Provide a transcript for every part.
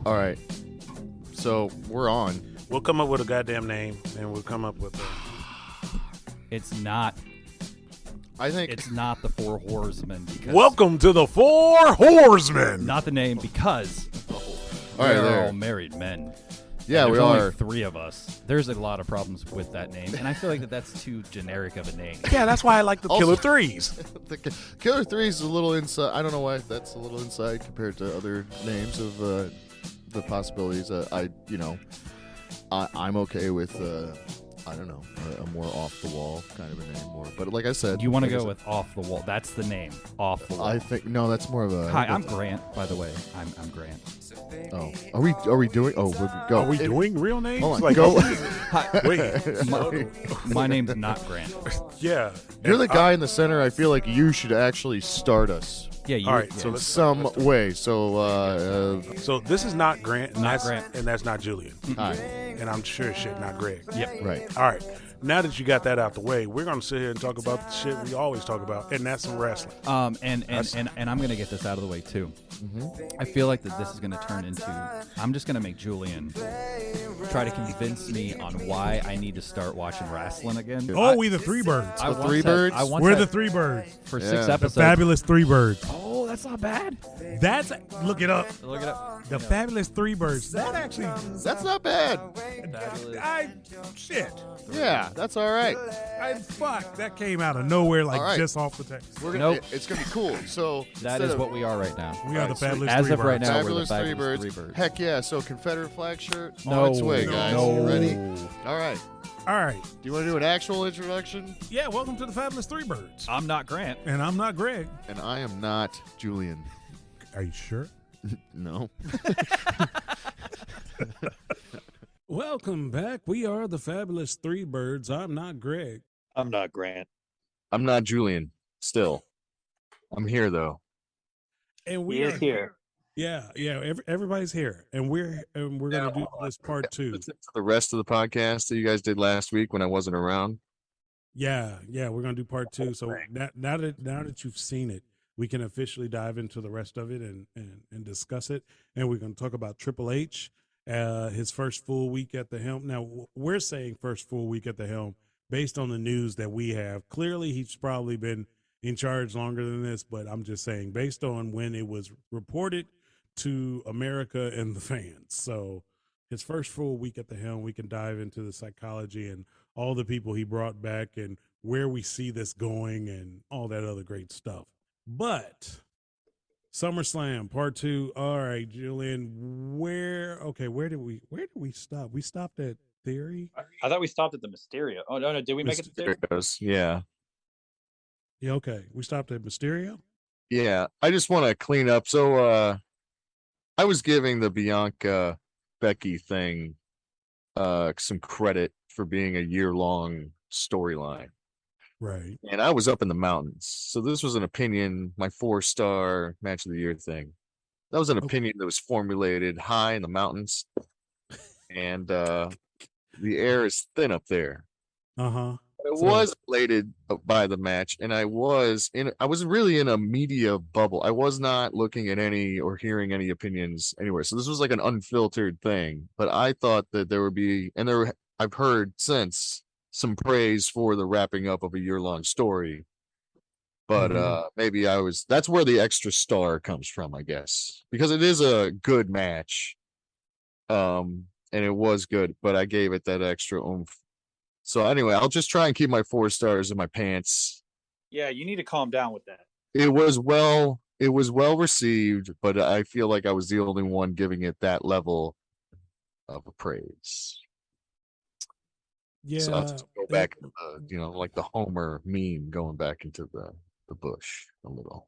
All right. So we're on. We'll come up with a goddamn name, and we'll come up with a... It's not. I think It's not the Four Horsemen. Because Welcome to the Four Horsemen. Not the name because all right. we're There. all married men. Yeah, There's we only are. 3 of us. There's a lot of problems with that name, and I feel like that's too generic of a name. Yeah, that's why I like the Also- Killer Threes. The Killer 3 is a little inside. I don't know why that's a little inside compared to other names of the possibilities. I'm okay with. I don't know, a more off the wall kind of a name. More, but like I said, You want to like I go said, with Off the Wall? That's the name. Off the Wall. I think no, that's more of a. Hi, I'm Grant. By the way, I'm Grant. Oh, are we doing? Oh, we're go. Are we doing real names? Hold on, Like, go. Hi, wait. my name's not Grant. Yeah. You're the guy in the center. I feel like you should actually start us Yeah, you. All right, yeah. so in let's- some way. So, So this is not Grant, and Not that's Grant. and that's not Julian, hi. and I'm sure as shit not Greg. Yep. Right. All right. Now that you got that out the way, we're gonna sit here and talk about the shit we always talk about, and that's some wrestling. And I'm gonna get this out of the way too. I feel like that this is gonna turn into. I'm just gonna make Julian try to convince me on why I need to start watching wrestling again. Oh, we the Threebirds. I The once Threebirds? had- I once We're had- the Threebirds. for Yeah. 6 The episodes. The fabulous Threebirds. Oh, that's not bad. That's look it up. Look it up. The fabulous Threebirds. That actually, That's not bad. shit. Yeah, that's all right. Fuck, that came out of nowhere, like All right. just off the text. We're gonna. Nope. It's gonna be cool. So That instead is of what we are right now. We are the sweet. fabulous As of Threebirds. right now, fabulous we're the fabulous Threebirds. Threebirds. Heck yeah! So Confederate flag shirt No, on its way, guys. no. You ready? All right. All right. Do you want to do an actual introduction? Yeah, welcome to the fabulous Threebirds. I'm not Grant. And I'm not Greg. And I am not Julian. Are you sure? No. Welcome back. We are the fabulous Threebirds. I'm not Greg. I'm not Grant. I'm not Julian. Still, I'm here though. And we He are is here. Yeah. Everybody's here, and we're gonna do this part 2. Listen to the rest of the podcast that you guys did last week when I wasn't around. Yeah, we're gonna do part 2. So now that you've seen it, we can officially dive into the rest of it and discuss it. And we're gonna talk about Triple H, his first full week at the helm. Now we're saying first full week at the helm based on the news that we have. Clearly, he's probably been in charge longer than this, but I'm just saying based on when it was reported to America and the fans. So his first full week at the helm, we can dive into the psychology and all the people he brought back and where we see this going and all that other great stuff. But SummerSlam part 2. All right, Julian, where did we stop? We stopped at Theory. I thought we stopped at the Mysterio. Oh no, did we make it to There Theory? it goes. Yeah. Yeah, okay. We stopped at Mysterio. Yeah. I just want to clean up. So I was giving the Bianca Becky thing some credit for being a year-long storyline. Right. And I was up in the mountains. So this was an opinion, my 4-star match of the year thing. That was an opinion that was formulated high in the mountains. And the air is thin up there. Uh-huh. It So- was elated by the match, and I was really in a media bubble. I was not looking at any or hearing any opinions anywhere. So this was like an unfiltered thing. But I thought that there would be, and I've heard since some praise for the wrapping up of a year-long story. But maybe that's where the extra star comes from, I guess. Because it is a good match. And it was good, but I gave it that extra oomph. So anyway, I'll just try and keep my 4 stars in my pants. Yeah, you need to calm down with that. It was well received, but I feel like I was the only one giving it that level of praise. Yeah. So I'll just go back into the, like the Homer meme going back into the bush a little.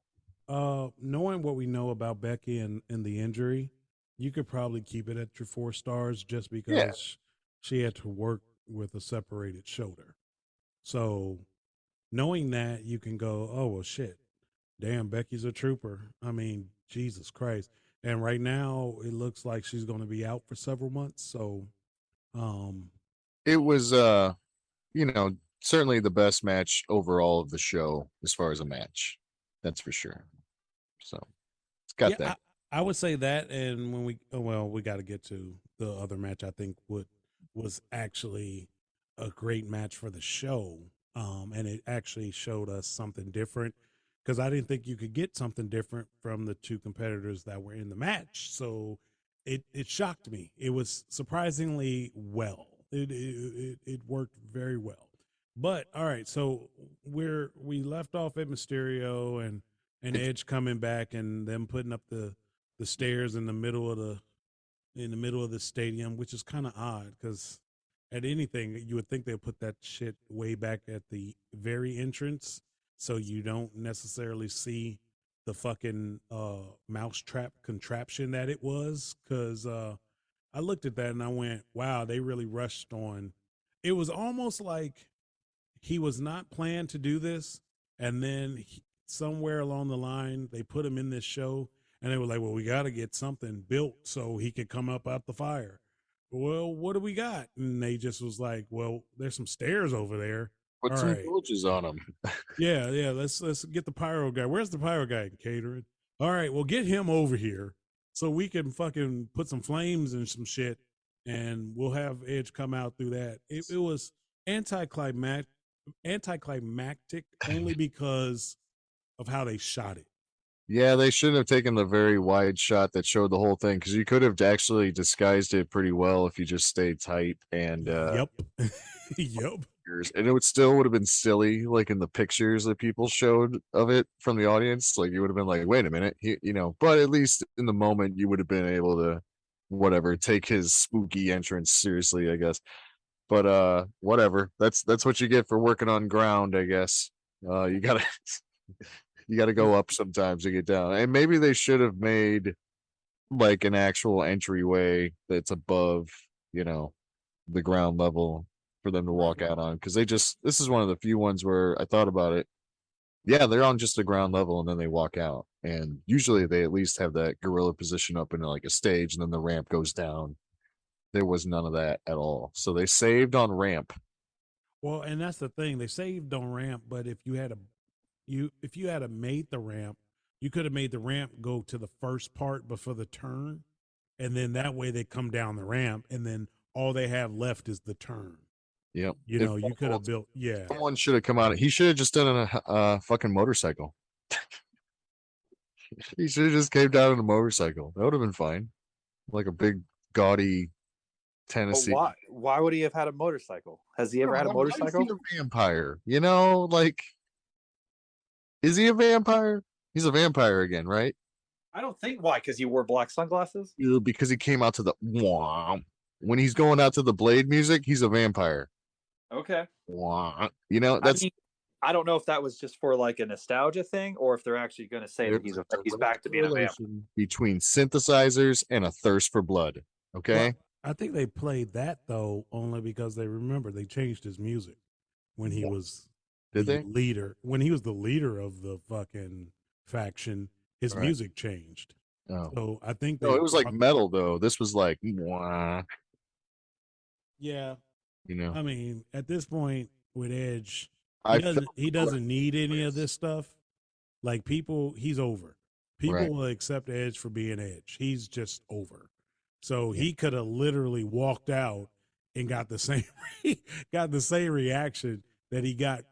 Knowing what we know about Becky and the injury, you could probably keep it at your 4 stars just because she had to work with a separated shoulder. So knowing that, you can go, oh, well, shit. Damn, Becky's a trooper. I mean, Jesus Christ. And right now, it looks like she's going to be out for several months. So, It was, certainly the best match overall of the show as far as a match. That's for sure. So it's got that. I would say that, and when we got to get to the other match. I think what was actually a great match for the show, and it actually showed us something different because I didn't think you could get something different from the two competitors that were in the match. So it shocked me. It was surprisingly well. It worked very well. But all right, so we left off at Mysterio and Edge coming back and them putting up the stairs in the middle of the stadium, which is kind of odd because at anything you would think they'd put that shit way back at the very entrance, so you don't necessarily see the fucking mousetrap contraption that it was. Because I looked at that and I went, "Wow, they really rushed on." It was almost like he was not planned to do this, and then somewhere along the line they put him in this show and they were like, well, we got to get something built so he could come up out the fire. Well, what do we got? And they just was like, well, there's some stairs over there. Put All some right. torches on them. Yeah. Let's get the pyro guy. Where's the pyro guy in catering? All right, well, get him over here so we can fucking put some flames and some shit, and we'll have Edge come out through that. It was anticlimactic only because of how they shot it. Yeah, they shouldn't have taken the very wide shot that showed the whole thing because you could have actually disguised it pretty well if you just stayed tight and Yep. Yep. and it would have been silly like in the pictures that people showed of it from the audience. Like you would have been like, wait a minute, but at least in the moment you would have been able to whatever take his spooky entrance seriously, I guess. But whatever. That's what you get for working on ground, I guess. You gotta you gotta go up sometimes to get down. And maybe they should have made like an actual entryway that's above, the ground level for them to walk out on. Because this is one of the few ones where I thought about it. Yeah, they're on just the ground level and then they walk out. And usually they at least have that gorilla position up in like a stage and then the ramp goes down. There was none of that at all. So they saved on ramp. Well, and that's the thing. They saved on ramp, but if you had made the ramp, you could have made the ramp go to the first part before the turn, and then that way they come down the ramp, and then all they have left is the turn. Yep. You could have built. Yeah. Someone should have come out. He should have just done a fucking motorcycle. He should have just came down on a motorcycle. That would have been fine. Like a big gaudy Tennessee. But why would he have had a motorcycle? Has he ever had a motorcycle? He's a vampire. Like, is he a vampire? He's a vampire again, right? I don't think why, because he wore black sunglasses. Because he came out to the when he's going out to the Blade music, he's a vampire. Okay. That's. I don't know if that was just for like a nostalgia thing, or if they're actually going to say that he's back to being a vampire. Between synthesizers and a thirst for blood. Okay. Well, I think they played that though only because they changed his music when he was leader. When he was the leader of the fucking faction, his music changed. Oh. So I think it was like metal though. This was like yeah. I mean, at this point with Edge, he doesn't need any of this stuff. Like he's over. People will accept Edge for being Edge. He's just over. So he could have literally walked out and got the same reaction that he got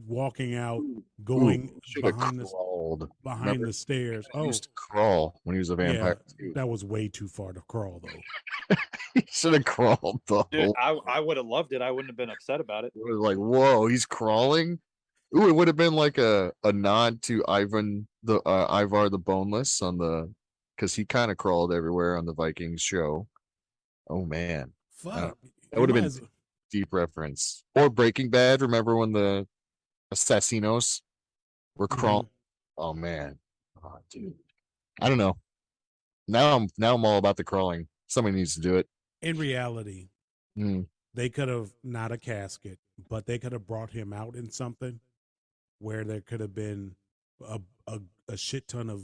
walking out, going behind the stairs. He used to crawl when he was a vampire. Yeah, that was way too far to crawl though. He should have crawled though. Dude, I would have loved it. I wouldn't have been upset about it. It was like, whoa, he's crawling. Ooh, it would have been like a nod to Ivar the Boneless because he kind of crawled everywhere on the Vikings show. Oh man, fuck! That would have been deep reference. Or Breaking Bad. Remember when the assassinos were crawling? Mm-hmm. Oh man, dude, I don't know. Now I'm all about the crawling. Somebody needs to do it. In reality, they could have not a casket, but they could have brought him out in something where there could have been a shit ton of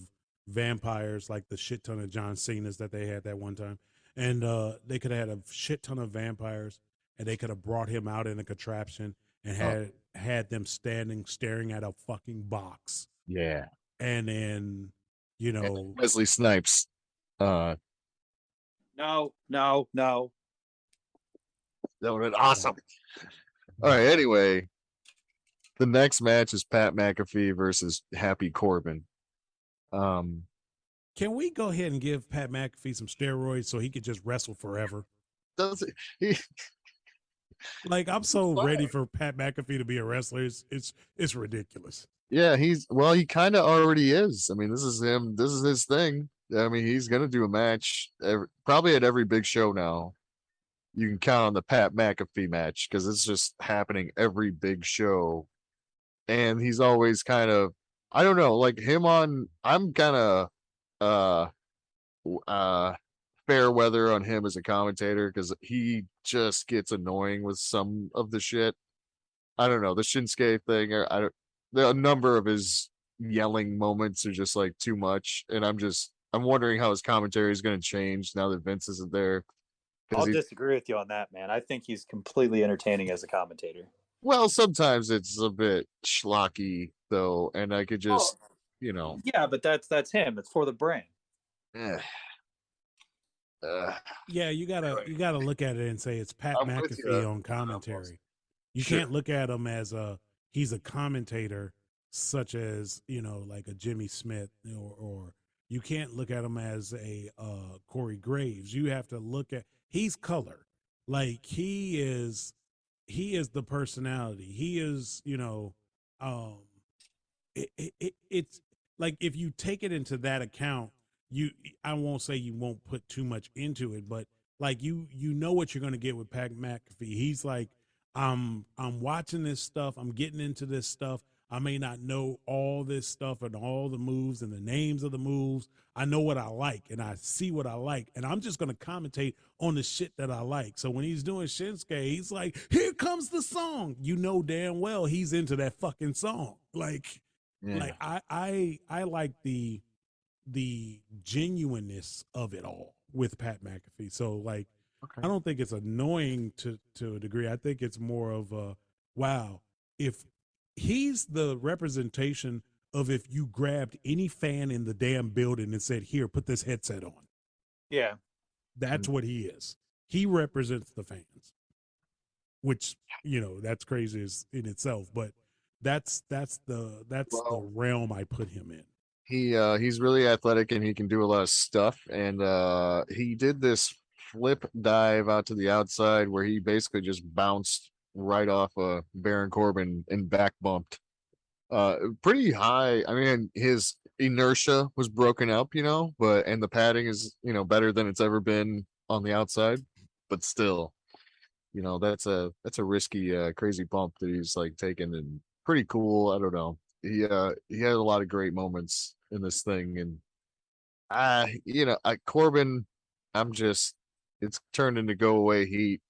vampires, like the shit ton of John Cena's that they had that one time, and they could have had a shit ton of vampires, and they could have brought him out in a contraption and had them staring at a fucking box. Yeah, and then Wesley Snipes No. That would have been awesome. All right. Anyway, the next match is Pat McAfee versus Happy Corbin. Can we go ahead and give Pat McAfee some steroids so he could just wrestle forever? Does it? He, Like, I'm so ready for Pat McAfee to be a wrestler. It's ridiculous. yeah, he kind of already is. I mean, this is him. This is his thing. I mean, he's gonna do a match probably at every big show now. You can count on the Pat McAfee match because it's just happening every big show, and he's always kind of, I don't know, like him on. I'm kind of uh fair weather on him as a commentator because he just gets annoying with some of the shit. I don't know, the Shinsuke thing. Or I don't. A number of his yelling moments are just like too much, and I'm wondering how his commentary is going to change now that Vince isn't there. I'll disagree with you on that, man. I think he's completely entertaining as a commentator. Well, sometimes it's a bit schlocky though, and I could just, Yeah, but that's him. It's for the brand. Yeah, you gotta look at it and say it's Pat McAfee on commentary. You can't look at him as he's a commentator such as, like a Jimmy Smith or you can't look at him as a Corey Graves. You have to look at he's color. Like he is the personality. He is, it's like if you take it into that account, I won't say you won't put too much into it, but like you know what you're gonna get with Pat McAfee. He's like, I'm watching this stuff, I'm getting into this stuff. I may not know all this stuff and all the moves and the names of the moves. I know what I like and I see what I like. And I'm just going to commentate on the shit that I like. So when he's doing Shinsuke, he's like, here comes the song. You know damn well he's into that fucking song. Like I like the genuineness of it all with Pat McAfee. So like, okay. I don't think it's annoying to a degree. I think it's more of a, wow, if he's the representation of if you grabbed any fan in the damn building and said, here, put this headset on. Yeah. That's what he is. He represents the fans, which, that's crazy in itself, but that's the realm I put him in. He's really athletic and he can do a lot of stuff. And he did this flip dive out to the outside where he basically just bounced right off Baron Corbin and back bumped pretty high. I mean, his inertia was broken up, but and the padding is, better than it's ever been on the outside, but still, that's a risky crazy bump that he's like taken, and pretty cool. I don't know. He had a lot of great moments in this thing, and Corbin, it's turned into go away heat.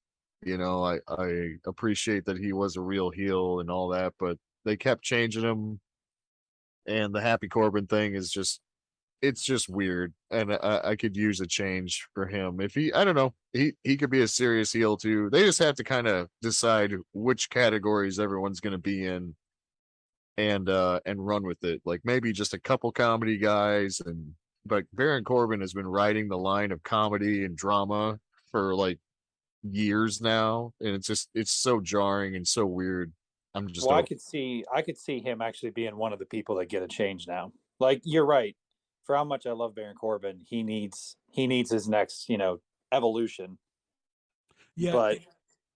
I appreciate that he was a real heel and all that, but they kept changing him. And the Happy Corbin thing is it's just weird. And I could use a change for him. If I don't know, he could be a serious heel too. They just have to kind of decide which categories everyone's going to be in and run with it. Like maybe just a couple comedy guys. But Baron Corbin has been riding the line of comedy and drama for like years now, and it's so jarring and so weird. I could see him actually being one of the people that get a change now. Like you're right, for how much I love Baron Corbin, he needs his next evolution. Yeah, but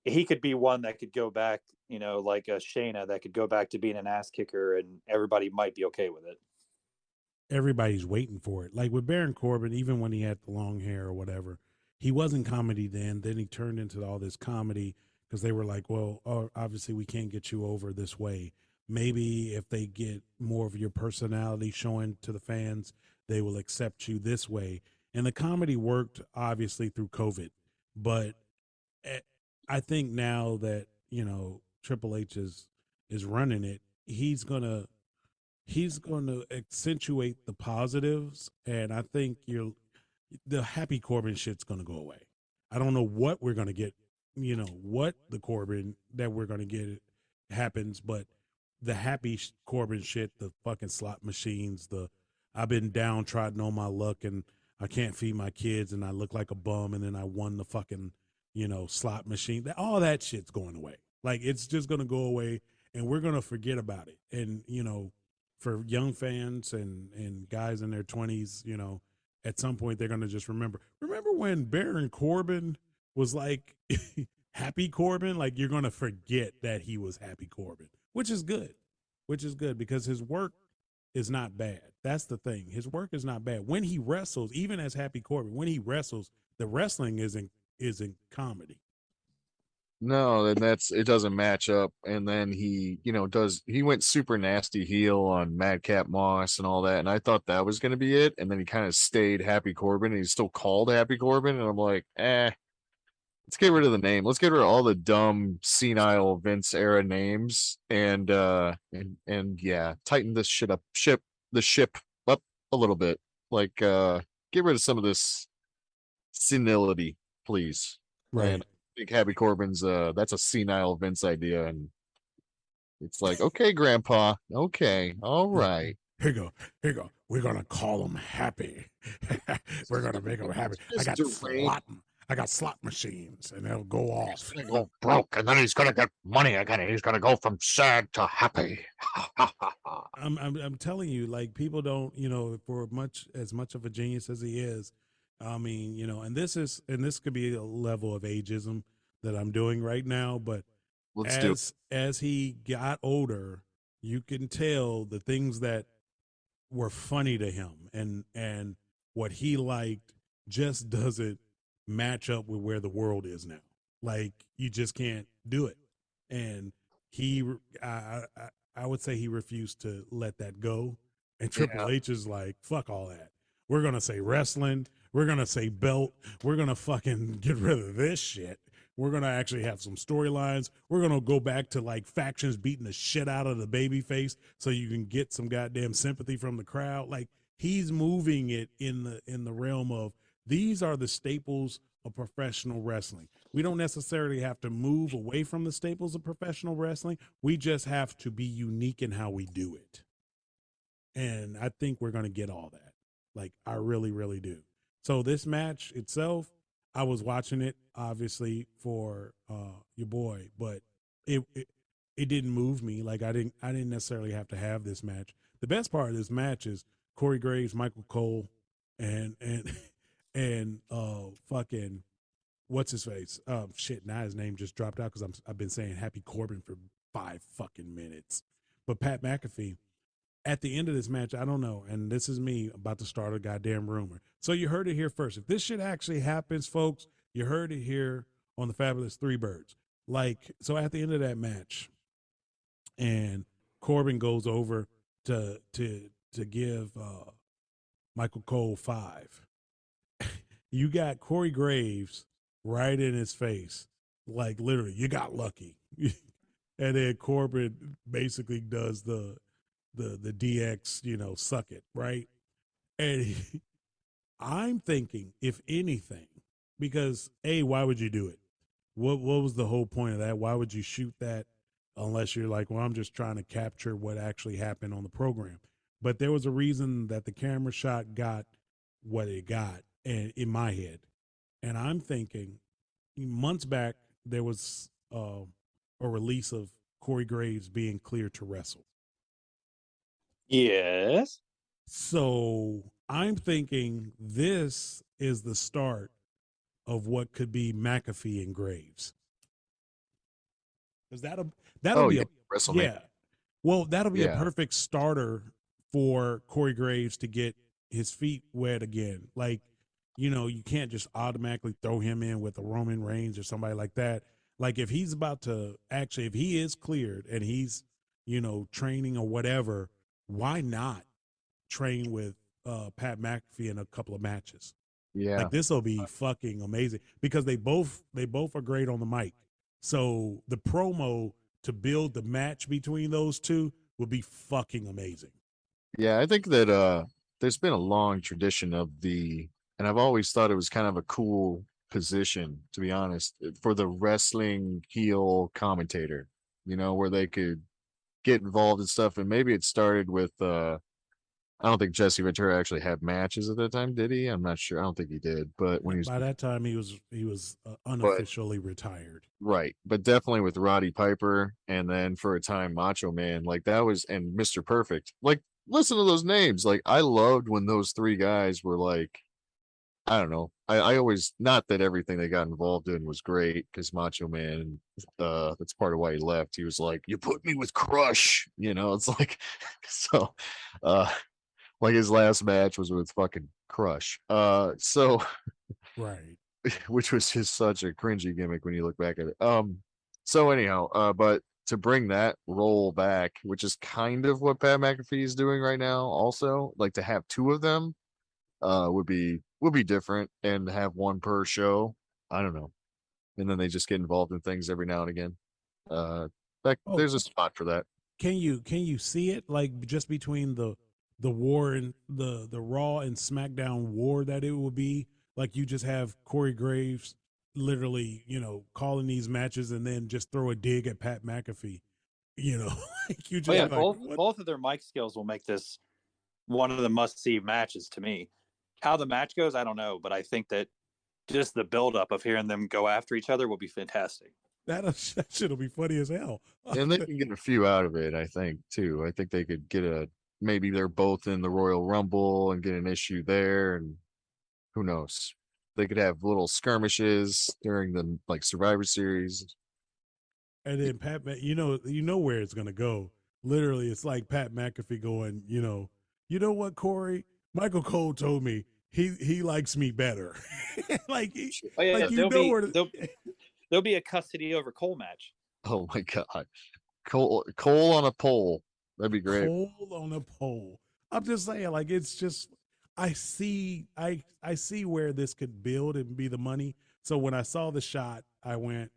he could be one that could go back, like a Shayna that could go back to being an ass kicker, and everybody might be okay with it. Everybody's waiting for it. Like with Baron Corbin, even when he had the long hair or whatever, he wasn't comedy then. Then he turned into all this comedy because they were like, well, obviously we can't get you over this way. Maybe if they get more of your personality showing to the fans, they will accept you this way. And the comedy worked obviously through COVID. But I think now that, Triple H is running it, he's going to accentuate the positives. And I think the Happy Corbin shit's going to go away. I don't know what we're going to get, what the Corbin that we're going to get happens, but the Happy Corbin shit, the fucking slot machines, I've been downtrodden on my luck and I can't feed my kids and I look like a bum and then I won the fucking, slot machine. All that shit's going away. Like it's just going to go away and we're going to forget about it. And, for young fans and guys in their 20s, at some point they're going to just remember. Remember when Baron Corbin was like Happy Corbin? Like you're going to forget that he was Happy Corbin, which is good because his work is not bad. That's the thing. His work is not bad. When he wrestles, even as Happy Corbin, when he wrestles, the wrestling isn't comedy. No, then it doesn't match up. And then he went super nasty heel on Madcap Moss and all that. And I thought that was gonna be it. And then he kind of stayed Happy Corbin and he's still called Happy Corbin. And I'm like, let's get rid of the name. Let's get rid of all the dumb senile Vince era names and yeah, tighten this shit up, the ship up a little bit. Like get rid of some of this senility, please. Right. And I think Happy Corbin's that's a senile Vince idea, and it's like, okay, Grandpa, okay, all right. Here you go. We're gonna call him Happy. We're gonna make him happy. I got slot machines, and they'll go off. He's gonna go broke, and then he's gonna get money again. He's gonna go from sad to happy. I'm telling you, like people don't, for as much of a genius as he is. I mean, and this could be a level of ageism that I'm doing right now, but as he got older, you can tell the things that were funny to him and what he liked just doesn't match up with where the world is now. Like you just can't do it. And I would say he refused to let that go. And Triple H is like, fuck all that. We're going to say wrestling. We're going to say belt. We're going to fucking get rid of this shit. We're going to actually have some storylines. We're going to go back to like factions beating the shit out of the baby face so you can get some goddamn sympathy from the crowd. Like he's moving it in the realm of these are the staples of professional wrestling. We don't necessarily have to move away from the staples of professional wrestling. We just have to be unique in how we do it. And I think we're going to get all that. Like I really, really do. So this match itself, I was watching it obviously for your boy, but it didn't move me. Like I didn't necessarily have to have this match. The best part of this match is Corey Graves, Michael Cole, and fucking what's his face? Shit, now his name just dropped out because I've been saying Happy Corbin for 5 fucking minutes. But Pat McAfee. At the end of this match, I don't know, and this is me about to start a goddamn rumor. So you heard it here first. If this shit actually happens, folks, you heard it here on the Fabulous Threebirds. Like, so at the end of that match, and Corbin goes over to give Michael Cole 5. You got Corey Graves right in his face, like literally, you got lucky. And then Corbin basically does the DX, suck it, right? And I'm thinking, if anything, because why would you do it? What was the whole point of that? Why would you shoot that unless you're like, well, I'm just trying to capture what actually happened on the program? But there was a reason that the camera shot got what it got, and in my head. And I'm thinking, months back, there was a release of Corey Graves being cleared to wrestle. Yes. So I'm thinking this is the start of what could be McAfee and Graves. Because that'll be WrestleMania. Well, that'll be a perfect starter for Corey Graves to get his feet wet again. Like, you can't just automatically throw him in with a Roman Reigns or somebody like that. Like if he's about to if he is cleared and he's, training or whatever, why not train with Pat McAfee in a couple of matches? Yeah. Like this will be fucking amazing because they both are great on the mic. So the promo to build the match between those two will be fucking amazing. Yeah, I think that there's been a long tradition of and I've always thought it was kind of a cool position, to be honest, for the wrestling heel commentator, where they could get involved in stuff. And maybe it started with I don't think Jesse Ventura actually had matches at that time, did he? I'm not sure. I don't think he did. But when he was, By that time, he was but unofficially retired. right, but definitely with Roddy Piper, and then for a time Macho Man, like that was, and Mr. Perfect. Like, listen to those names. Like, I loved when those three guys were like, I don't know. I always, not that everything they got involved in was great, because Macho Man, that's part of why he left. He was like, "You put me with Crush," it's like, so, uh, like his last match was with fucking Crush. So Right. which was just such a cringy gimmick when you look back at it. So anyhow, but to bring that role back, which is kind of what Pat McAfee is doing right now, also, like to have two of them, would be different, and have one per show. I don't know, and then they just get involved in things every now and again. Oh, There's a spot for that. can you see it like just between the war and the Raw and SmackDown war that it will be? Like you just have Corey Graves literally, calling these matches and then just throw a dig at Pat McAfee. Like you Oh just yeah, like, what? both of their mic skills will make this one of the must-see matches to me. How the match goes, I don't know, but I think that just the build-up of hearing them go after each other will be fantastic. That shit'll be funny as hell. And they can get a few out of it, I think, too. I think they could get maybe they're both in the Royal Rumble and get an issue there, and who knows? They could have little skirmishes during the like Survivor Series. And then you know where it's gonna go. Literally, it's like Pat McAfee going, you know what, Corey? Michael Cole told me he likes me better. like, Oh yeah, like you know where. there'll be a custody over Cole match. Oh my God, Cole on a pole. That'd be great. Cold on a pole. I'm just saying, like it's just I see where this could build and be the money. So when I saw the shot, I went,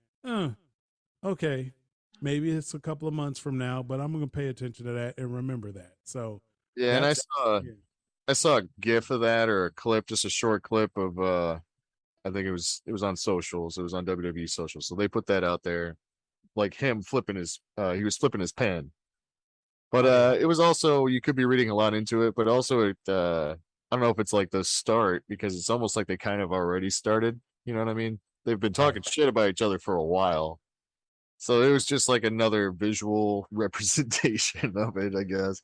okay, maybe it's a couple of months from now, but I'm gonna pay attention to that and remember that. So Yeah, and that's I saw a GIF of that, or a clip, just a short clip of I think it was on socials. It was on WWE social. So they put that out there, like him flipping his he was flipping his pen. But it was also, you could be reading a lot into it, but also I don't know if it's like the start, because it's almost like they kind of already started. You know what I mean? They've been talking shit about each other for a while. So it was just like another visual representation of it, I guess.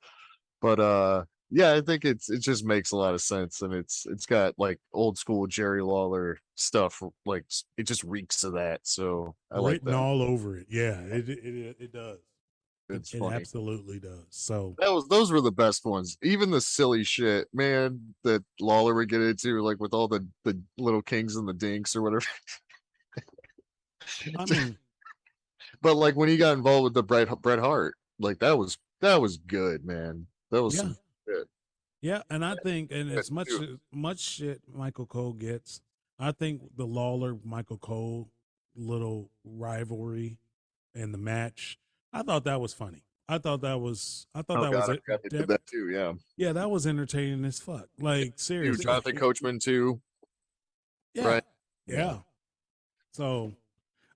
But yeah, I think it just makes a lot of sense, and it's got like old school Jerry Lawler stuff, like it just reeks of that. So I like written that. all over it. Yeah, it does. It's It funny. absolutely does. So Those were the best ones. Even the silly shit, man, that Lawler would get into, like with all the little kings and the dinks or whatever. I mean, But like when he got involved with the Bret Hart, like that was good, man. That was yeah. some good. Yeah, and I think, and Yeah, as much shit Michael Cole gets, I think the Lawler Michael Cole little rivalry and the match, I thought that was funny. I thought that was Oh God, I it. forgot they did that too. Yeah, Yeah, that was entertaining as fuck. Like Dude, seriously, Jonathan Coachman too, yeah, right? yeah. So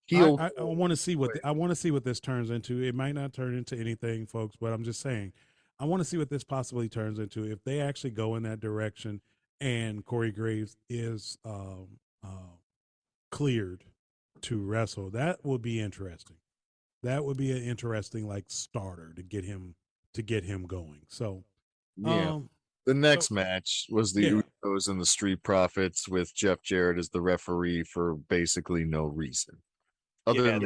Heel. I want to see what this turns into. It might not turn into anything, folks, but I'm just saying, I want to see what this possibly turns into if they actually go in that direction and Corey Graves is cleared to wrestle. That would be interesting. That would be an interesting like starter to get him going. So Yeah. The next so- match was the yeah. Usos and the Street Profits, with Jeff Jarrett as the referee for basically no reason. Other Yeah, than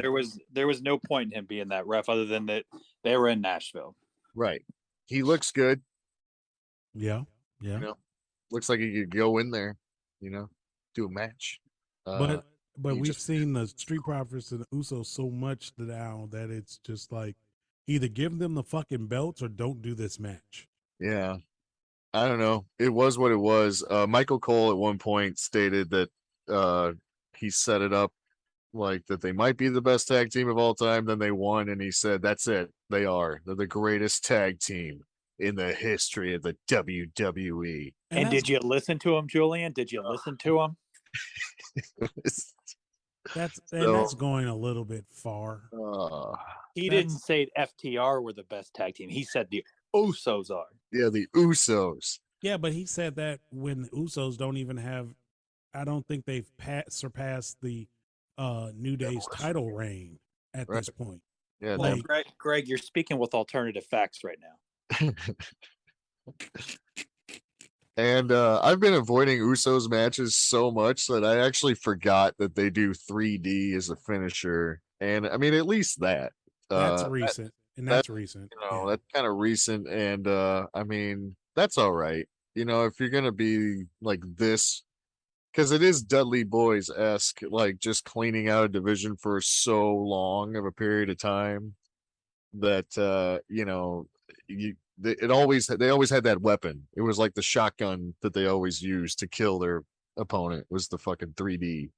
there was no point in him being that ref other than that they were in Nashville. right, he looks good. Yeah. Looks like he could go in there, do a match. But he we've just- seen the Street Profits and the Usos so much now that it's just like either give them the fucking belts or don't do this match. Yeah, I don't know. It was what it was. Michael Cole at one point stated that he set it up like that they might be the best tag team of all time. Then they won, and he said, "That's it. They're the greatest tag team in the history of the WWE." And did you listen to him, Julian? Did you listen to him? That's going a little bit far. He didn't say FTR were the best tag team. He said the Usos are. Yeah, the Usos. Yeah, but he said that when the Usos don't even have, I don't think they've surpassed the New Day's title reign at Right. this point. Yeah, Well, Like, Greg, you're speaking with alternative facts right now. and I've been avoiding Usos matches so much that I actually forgot that they do 3D as a finisher. And I mean, at least that. that's Uh, recent, and that that's recent. you know, Yeah. that's kind of recent, and I mean, that's all right. You know, if you're gonna be like this, because it is Dudley Boys esque, like just cleaning out a division for so long of a period of time that you know, they always had that weapon. It was like the shotgun that they always used to kill their opponent was the fucking 3D,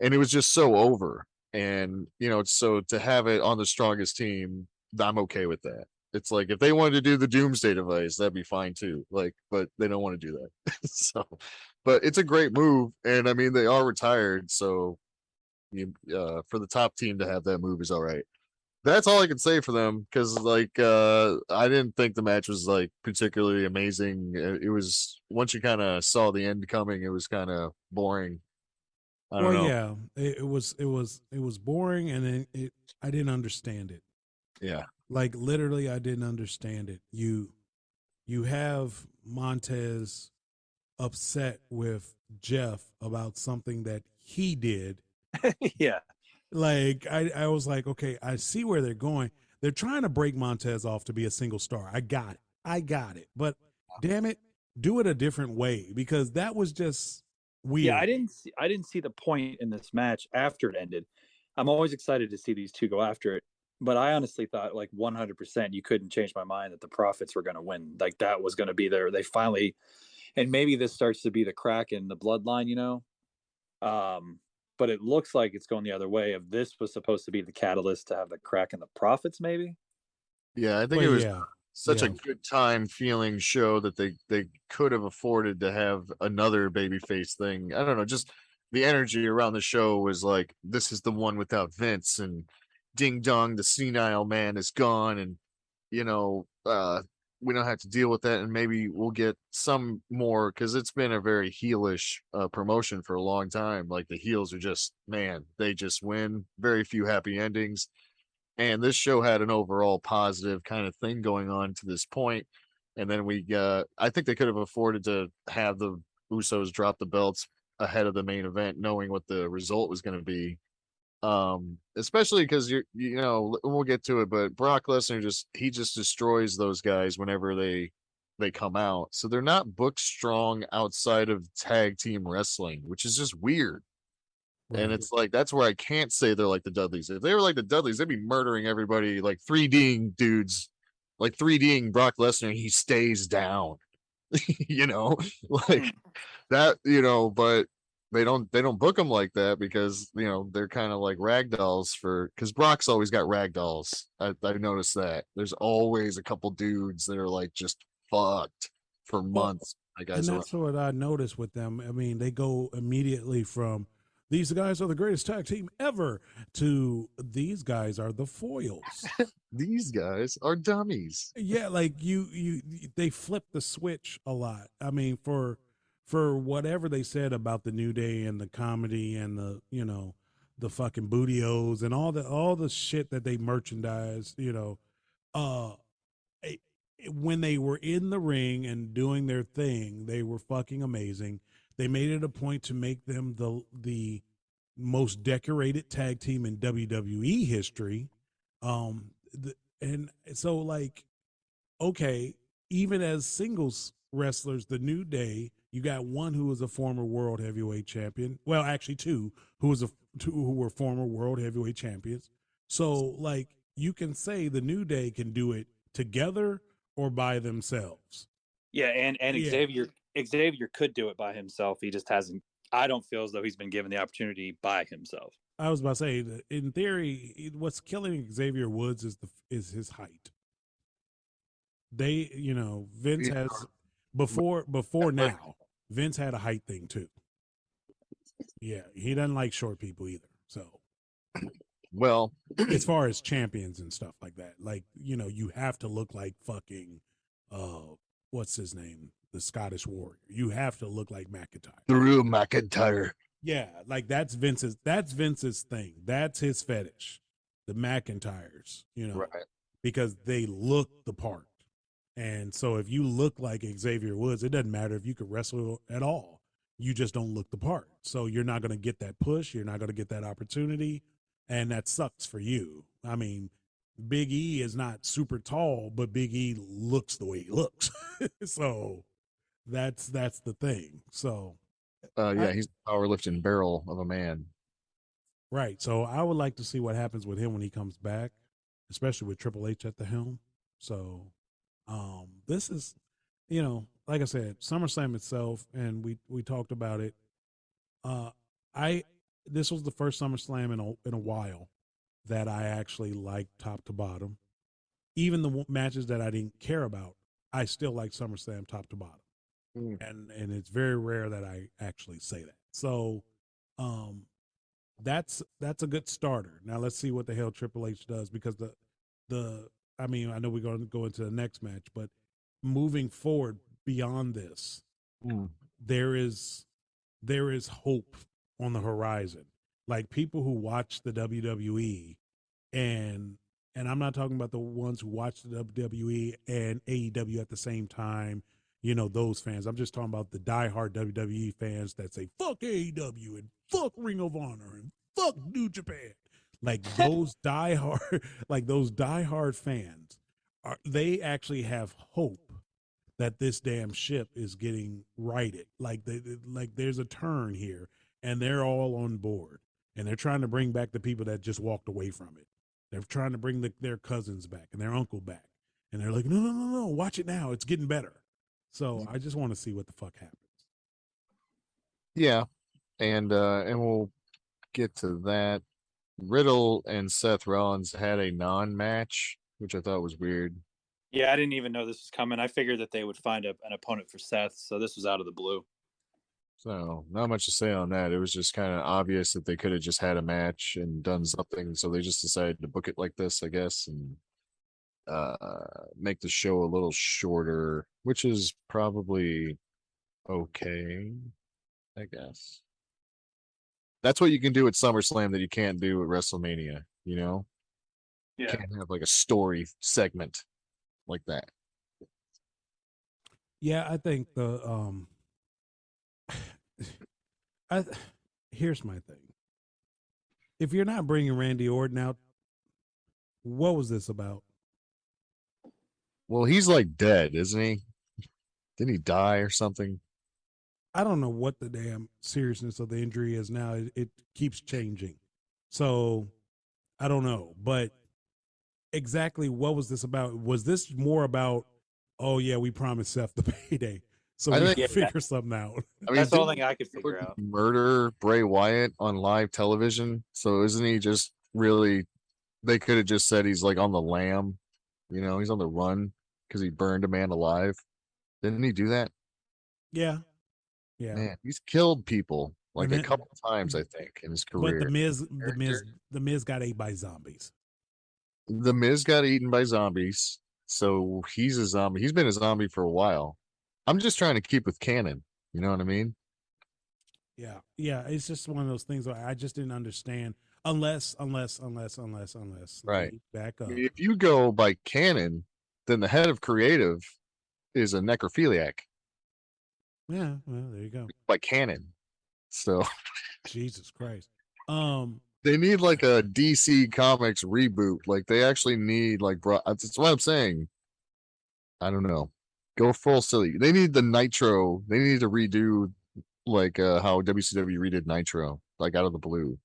and it was just so over. And you know, so to have it on the strongest team, I'm okay with that. It's like if they wanted to do the Doomsday device, that'd be fine too. Like, but they don't want to do that. So, but it's a great move, and I mean they are retired, so for the top team to have that move is all right. That's all I can say for them because like I didn't think the match was like particularly amazing. It was once you kind of saw the end coming, it was kind of boring. I don't Well, know. yeah, it was boring, and then I didn't understand it. Yeah. Like literally, I didn't understand it. You have Montez upset with Jeff about something that he did. Yeah. Like I was like, okay, I see where they're going. They're trying to break Montez off to be a single star. I got it. But damn it, do it a different way because that was just weird. Yeah, I didn't see the point in this match after it ended. I'm always excited to see these two go after it, but I honestly thought like 100% you couldn't change my mind that the Profits were going to win. Like that was going to be they finally, and maybe this starts to be the crack in the bloodline, you know. But it looks like it's going the other way. If this was supposed to be the catalyst to have the crack in the Profits, maybe. Yeah, I think Well, it was yeah. such a Yeah. good time feeling show that they could have afforded to have another babyface thing. I don't know, just the energy around the show was like this is the one without Vince and Ding Dong, the senile man is gone, and you know, we don't have to deal with that, and maybe we'll get some more because it's been a very heelish promotion for a long time. Like the heels are just man, they just win. Very few happy endings, and this show had an overall positive kind of thing going on to this point. And then I think they could have afforded to have the Usos drop the belts ahead of the main event, knowing what the result was going to be. Especially because you know, we'll get to it, but Brock Lesnar just destroys those guys whenever they come out. So they're not booked strong outside of tag team wrestling, which is just weird. And Right. it's like that's where I can't say they're like the Dudleys. If they were like the Dudleys, they'd be murdering everybody, like 3Ding dudes, like 3Ding Brock Lesnar. He stays down, you know, like that, you know. But they don't book them like that because you know they're kind of like rag dolls for because Brock's always got rag dolls. I've noticed that there's always a couple dudes that are like just fucked for months. Like And guys, that's what I noticed with them. I mean, they go immediately from these guys are the greatest tag team ever to these guys are the foils. these guys are dummies. Yeah, like they flip the switch a lot. I mean, for whatever they said about the New Day and the comedy and the the fucking bootios and all the shit that they merchandise, uh it- when they were in the ring and doing their thing, they were fucking amazing. They made it a point to make them the most decorated tag team in WWE history. And so like, okay, even as singles wrestlers, the New Day, you got one who was a former world heavyweight champion. Well, actually two two who were former world heavyweight champions. So like you can say the New Day can do it together or by themselves. Yeah, and Yeah. Xavier could do it by himself. He just hasn't. I don't feel as though he's been given the opportunity by himself. I was about to say that in theory, what's killing Xavier Woods is his height. They, Vince has before now. Vince had a height thing too. Yeah, he doesn't like short people either. So Well, as far as champions and stuff like that, like you have to look like fucking what's his name, the Scottish Warrior. You have to look like McIntyre. Drew McIntyre. Yeah, like that's Vince's thing. That's his fetish, the McIntyres. Right. Because they look the part. And so if you look like Xavier Woods, it doesn't matter if you could wrestle at all. You just don't look the part. So you're not going to get that push. You're not going to get that opportunity. And that sucks for you. I mean, Big E is not super tall, but Big E looks the way he looks. So that's the thing. So he's a powerlifting barrel of a man. right. So I would like to see what happens with him when he comes back, especially with Triple H at the helm. So this is, like I said, SummerSlam itself, and we talked about it. This was the first SummerSlam in a while that I actually liked top to bottom. Even the matches that I didn't care about, I still like SummerSlam top to bottom. And it's very rare that I actually say that. So that's a good starter. Now let's see what the hell Triple H does, because I know we're going to go into the next match, but moving forward beyond this, there is hope on the horizon. Like people who watch the WWE, and I'm not talking about the ones who watch the WWE and AEW at the same time, those fans. I'm just talking about the diehard WWE fans that say fuck AEW and fuck Ring of Honor and fuck New Japan. Like those diehard fans they actually have hope that this damn ship is getting righted. Like there's a turn here, and they're all on board, and they're trying to bring back the people that just walked away from it. They're trying to bring their cousins back and their uncle back, and they're like, no, watch it now, it's getting better. So I just want to see what the fuck happens. Yeah, and we'll get to that. Riddle and Seth Rollins had a non-match, which I thought was weird. Yeah, I didn't even know this was coming. I figured that they would find an opponent for Seth, so this was out of the blue. So not much to say on that. It was just kind of obvious that they could have just had a match and done something. So they just decided to book it like this, I guess, and make the show a little shorter, which is probably okay, I guess. That's what you can do at SummerSlam that you can't do at WrestleMania, Yeah. You can't have like a story segment like that. Yeah, I think here's my thing. If you're not bringing Randy Orton out, what was this about? Well, he's like dead, isn't he? Didn't he die or something? I don't know what the damn seriousness of the injury is now. It keeps changing. So I don't know. But exactly what was this about? Was this more about, oh, yeah, we promised Seth the payday, so we can figure something out? I mean, that's the only thing I could figure out. Murder Bray Wyatt on live television. So isn't he just really, they could have just said he's like on the lam, he's on the run because he burned a man alive. Didn't he do that? Yeah. Yeah. Man, he's killed people like then, a couple times, I think, in his career. But the Miz got ate by zombies. The Miz got eaten by zombies, so he's a zombie. He's been a zombie for a while. I'm just trying to keep with canon. You know what I mean? Yeah. Yeah. It's just one of those things where I just didn't understand unless. Right. Back up. If you go by canon, then the head of creative is a necrophiliac. Yeah, well, there you go. By canon. So Jesus Christ. They need like a DC Comics reboot. Like they actually need like that's what I'm saying. I don't know. Go full silly. They need the Nitro. They need to redo like how WCW redid Nitro, like out of the blue.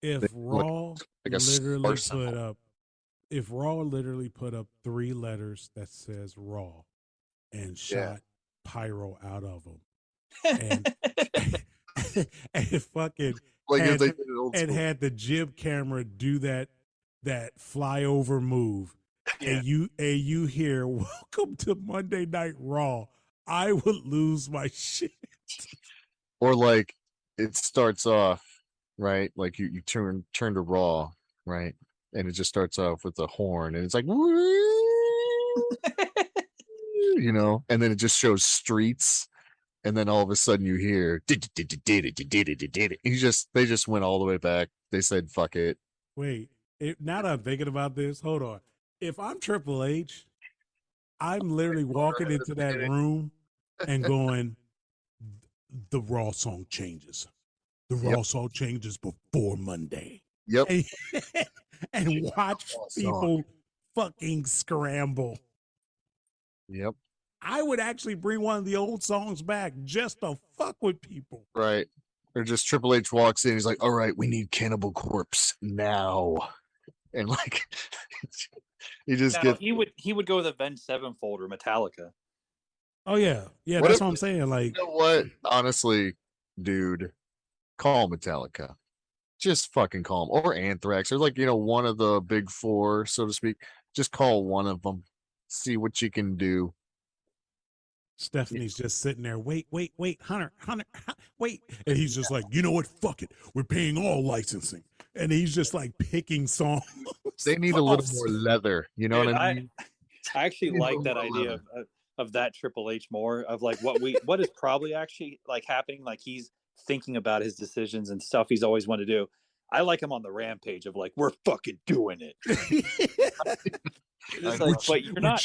If Raw literally put up 3 letters that says Raw and shot pyro out of them and fucking like had the jib camera do that flyover move, and you hear "Welcome to Monday Night Raw," I would lose my shit. Or like it starts off right, like you turn to Raw, right, and it just starts off with the horn, and it's like, you know, and then it just shows streets, and then all of a sudden you hear they just went all the way back. They said fuck it. Wait, now that I'm thinking about this, hold on. If I'm Triple H, I'm literally walking into that room and going, the Raw song changes. The Raw song changes before Monday. Yep. And watch people fucking scramble. Yep. I would actually bring one of the old songs back just to fuck with people. Right. Or just Triple H walks in, he's like, all right, we need Cannibal Corpse now. And like he just gets he would go with Avenged Sevenfold or Metallica. Oh yeah. Yeah, that's what I'm saying. Like, you know what? Honestly, dude, call Metallica. Just fucking call them. Or Anthrax. Or like, you know, one of the big four, so to speak. Just call one of them. See what you can do. Stephanie's just sitting there. Wait, Hunter, wait. And he's just like, you know what? Fuck it. We're paying all licensing. And he's just like picking songs. They need a little more leather. You know what I mean? I actually like that idea of that Triple H more of like what is probably actually like happening. Like he's thinking about his decisions and stuff he's always wanted to do. I like him on the rampage of like, we're fucking doing it. It's like, but you're not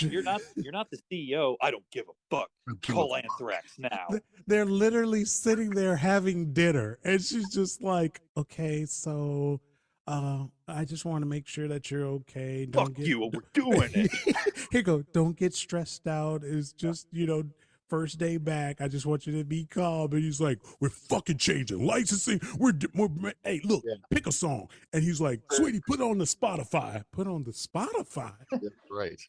the CEO. I don't give a fuck. Call Anthrax now. They're literally sitting there having dinner, and she's just like, okay, so I just want to make sure that you're okay. Fuck you, we're doing it. Here you go. Don't get stressed out. It's just, you know, first day back. I just want you to be calm. And he's like, we're fucking changing licensing. We're hey, look, pick a song. And he's like, sweetie, put it on the Spotify. Put on the Spotify. Right.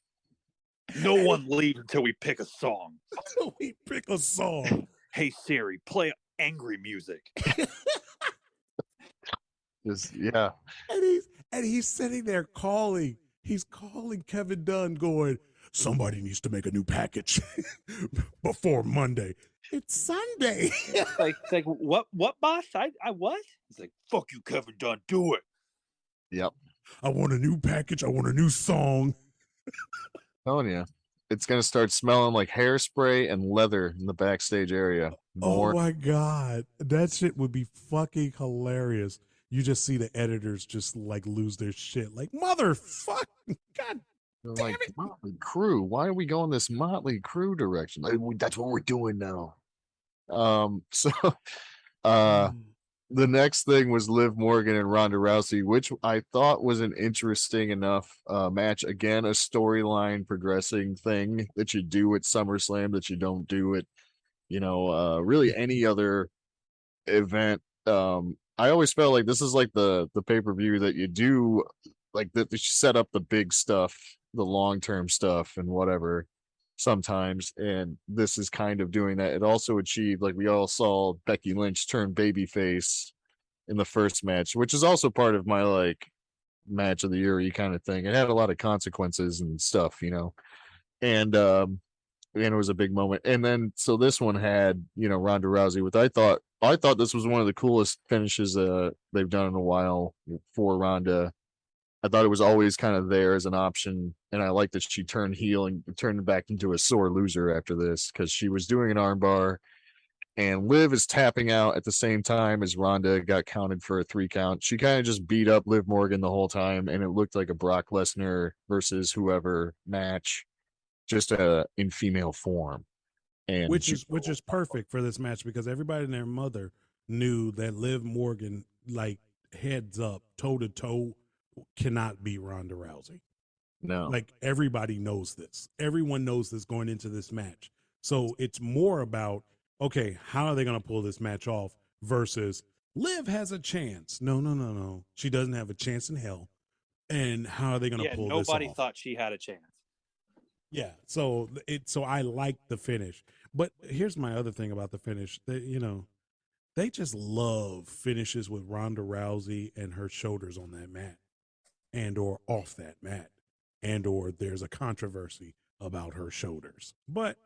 No one leave until we pick a song. Until we pick a song. Hey Siri, play angry music. Just, yeah. And he's sitting there calling. He's calling Kevin Dunn, going, somebody needs to make a new package before Monday. It's Sunday. It's like what boss? I what? He's like, fuck you, Kevin Dunn, do it. Yep. I want a new package. I want a new song. Telling you, it's gonna start smelling like hairspray and leather in the backstage area. Oh my god, that shit would be fucking hilarious. You just see the editors just like lose their shit, like motherfucker. God. Like Motley Crue. Why are we going this Motley Crue direction? Like, that's what we're doing now. The next thing was Liv Morgan and Ronda Rousey, which I thought was an interesting enough match. Again, a storyline progressing thing that you do at SummerSlam that you don't do at, you know, really any other event. I always felt like this is like the pay-per-view that you do, like that you set up the big stuff, the long-term stuff and whatever sometimes, and this is kind of doing that. It also achieved, like we all saw Becky Lynch turn babyface in the first match, which is also part of my like match of the year kind of thing. It had a lot of consequences and stuff, you know, and it was a big moment. And then so this one had, you know, Ronda Rousey, with I thought this was one of the coolest finishes they've done in a while for Ronda. I thought it was always kind of there as an option, and I like that she turned heel and turned back into a sore loser after this, because she was doing an armbar, and Liv is tapping out at the same time as Ronda got counted for a 3 count. She kind of just beat up Liv Morgan the whole time, and it looked like a Brock Lesnar versus whoever match, just in female form. And which is perfect for this match, because everybody and their mother knew that Liv Morgan, like heads up, toe to toe, cannot be Ronda Rousey. No, like everybody knows this. Everyone knows this going into this match. So it's more about, okay, how are they going to pull this match off versus Liv has a chance. No. She doesn't have a chance in hell. And how are they going to pull this off? Nobody thought she had a chance. Yeah. So I like the finish. But here's my other thing about the finish. They just love finishes with Ronda Rousey and her shoulders on that mat, and or off that mat, and or there's a controversy about her shoulders. But,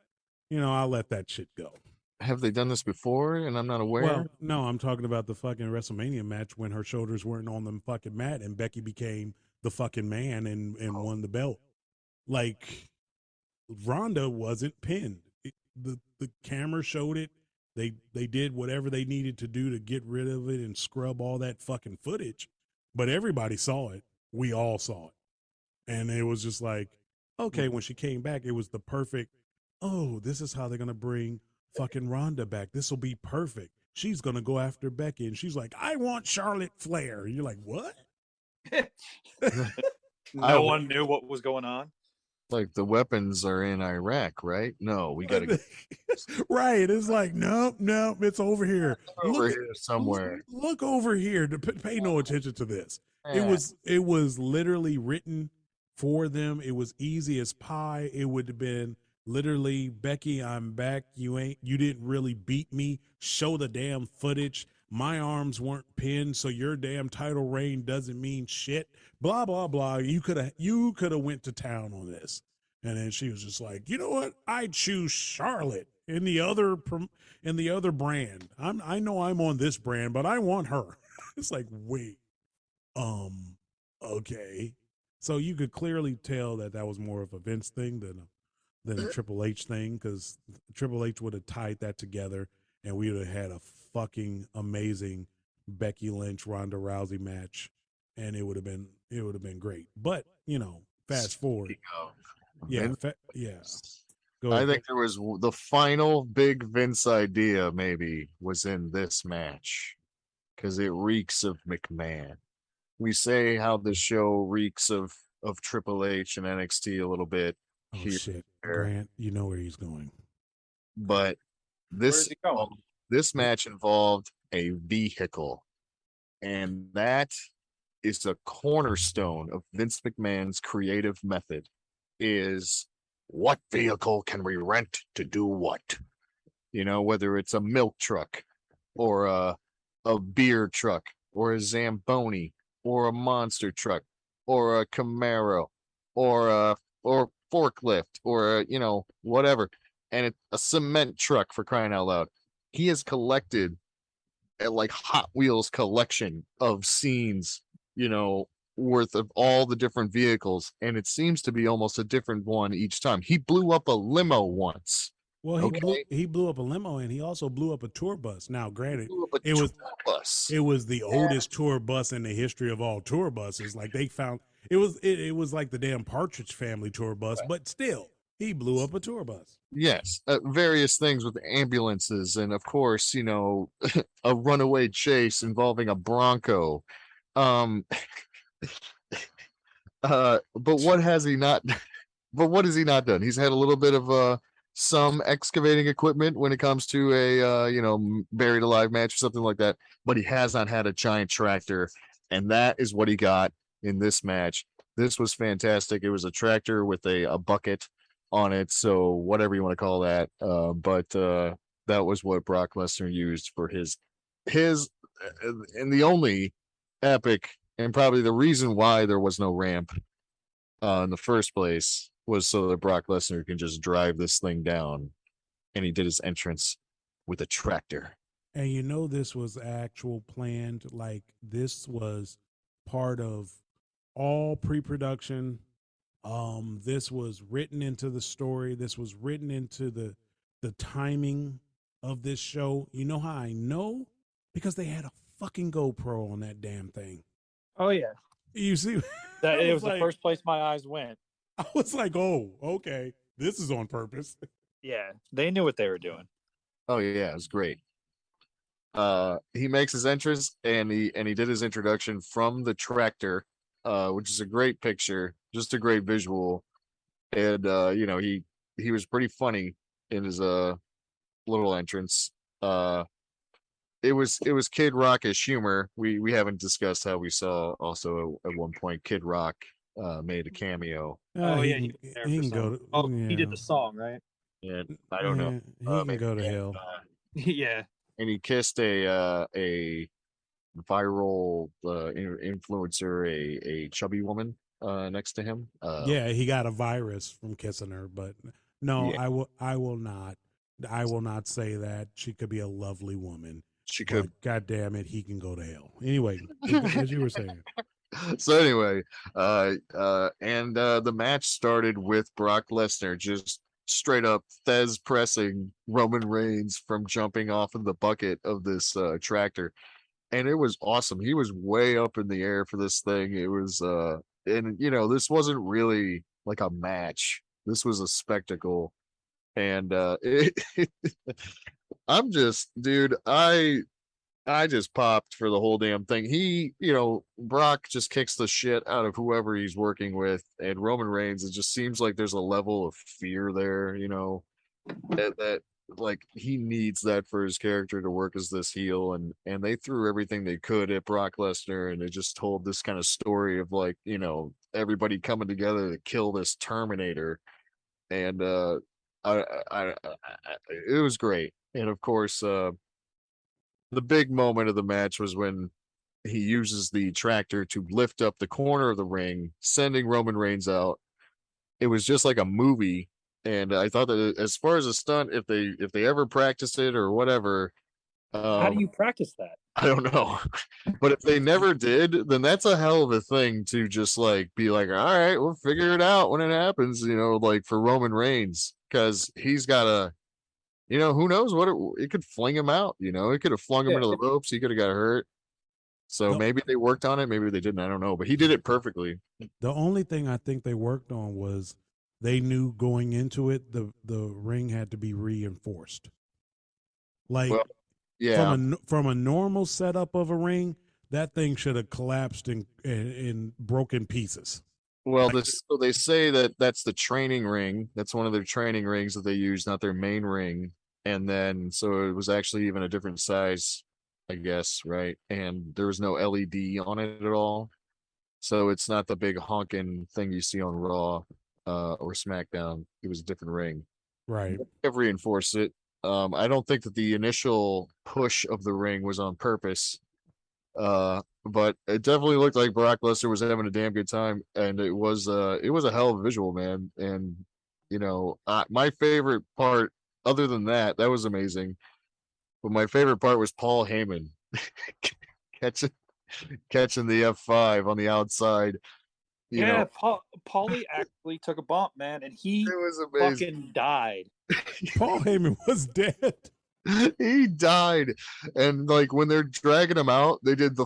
I'll let that shit go. Have they done this before and I'm not aware? Well, no, I'm talking about the fucking WrestleMania match when her shoulders weren't on the fucking mat and Becky became the fucking man and won the belt. Like, Ronda wasn't pinned. The camera showed it. They did whatever they needed to do to get rid of it and scrub all that fucking footage. But everybody saw it. We all saw it. And it was just like, okay, when she came back, it was the perfect, oh, this is how they're going to bring fucking Ronda back. This will be perfect. She's going to go after Becky. And she's like, I want Charlotte Flair. And you're like, what? No one knew what was going on. Like the weapons are in Iraq, right? No, we got to right. It's like, nope, it's over here. over here somewhere. Look over here. Pay no attention to this. It was literally written for them. It was easy as pie. It would have been literally, Becky, I'm back. You didn't really beat me. Show the damn footage. My arms weren't pinned, so your damn title reign doesn't mean shit. Blah blah blah. You could have went to town on this, and then she was just like, you know what? I choose Charlotte in the other brand. I know I'm on this brand, but I want her. It's like, wait, okay. So you could clearly tell that was more of a Vince thing than a Triple H thing, because Triple H would have tied that together, and we would have had a fucking amazing Becky Lynch Ronda Rousey match, and it would have been great. But fast forward, yeah. Go ahead. I think there was the final big Vince idea maybe was in this match because it reeks of McMahon. We say how the show reeks of Triple H and NXT a little bit. Oh shit, Grant, you know where he's going. But this match involved a vehicle, and that is the cornerstone of Vince McMahon's creative method. Is what vehicle can we rent to do what? Whether it's a milk truck or a beer truck or a Zamboni or a monster truck or a Camaro or forklift or whatever, and a cement truck, for crying out loud. He has collected a like Hot Wheels collection of scenes, worth of all the different vehicles, and it seems to be almost a different one each time. He blew up a limo once. Well, he blew up a limo, and he also blew up a tour bus. Now, granted, it was the oldest tour bus in the history of all tour buses. Like they found it was like the damn Partridge Family tour bus, but still, he blew up a tour bus. Yes, various things with ambulances, and of course, a runaway chase involving a Bronco. But what has he not? But what has he not done? He's had a little bit of some excavating equipment when it comes to a buried alive match or something like that. But he has not had a giant tractor, and that is what he got in this match. This was fantastic. It was a tractor with a bucket on it, so whatever you want to call that. But that was what Brock Lesnar used for his and the only epic, and probably the reason why there was no ramp in the first place was so that Brock Lesnar can just drive this thing down, and he did his entrance with a tractor. And this was actual planned. Like this was part of all pre-production. This was written into the story. This was written into the timing of this show. You know how I know? Because they had a fucking GoPro on that damn thing. Oh yeah. You see, that it was the first place my eyes went. I was like, oh, okay, this is on purpose. Yeah, they knew what they were doing. Oh yeah, it was great. He makes his entrance, and he did his introduction from the tractor, which is a great picture, just a great visual, and he was pretty funny in his little entrance. It was Kid Rockish humor. We haven't discussed how we saw also at one point Kid Rock made a cameo. He can go to. He did the song, right? Yeah, I don't know. He can go to hell. Yeah. And he kissed a viral influencer, a chubby woman next to him. Yeah, he got a virus from kissing her, but no, yeah. I will not say that. She could be a lovely woman. She could. God damn it, he can go to hell. Anyway, as you were saying. So anyway, the match started with Brock Lesnar just straight up Thez pressing Roman Reigns from jumping off of the bucket of this tractor, and it was awesome. He was way up in the air for this thing. It was and this wasn't really like a match. This was a spectacle, and I'm just, dude, I just popped for the whole damn thing. Brock just kicks the shit out of whoever he's working with, and Roman Reigns, it just seems like there's a level of fear there, that like he needs that for his character to work as this heel, and they threw everything they could at Brock Lesnar, and it just told this kind of story of like, everybody coming together to kill this Terminator, and it was great. And of course, the big moment of the match was when he uses the tractor to lift up the corner of the ring, sending Roman Reigns out. It was just like a movie, and I thought that as far as a stunt, if they ever practice it or whatever, How do you practice that? I don't know. But if they never did, then that's a hell of a thing to just like be like, all right, we'll figure it out when it happens, like for Roman Reigns, because he's got a, who knows what it could fling him out, it could have flung him into the ropes. He could have got hurt. So maybe they worked on it. Maybe they didn't. I don't know, but he did it perfectly. The only thing I think they worked on was they knew going into it, the ring had to be reinforced. Like, well, yeah, from a normal setup of a ring, that thing should have collapsed in broken pieces. Well, so they say that that's the training ring. That's one of their training rings that they use, not their main ring. And then, so it was actually even a different size, I guess, right? And there was no LED on it at all. So it's not the big honking thing you see on Raw or SmackDown. It was a different ring. Right. They've reinforced it. I don't think that the initial push of the ring was on purpose. But it definitely looked like Brock Lesnar was having a damn good time, and it was a hell of a visual, man. And my favorite part, other than that was amazing, but my favorite part was Paul Heyman catching the F5 on the outside. Paulie actually took a bump, man, and he it was amazing. Fucking died. Paul Heyman was dead. He died, and like when they're dragging him out, they did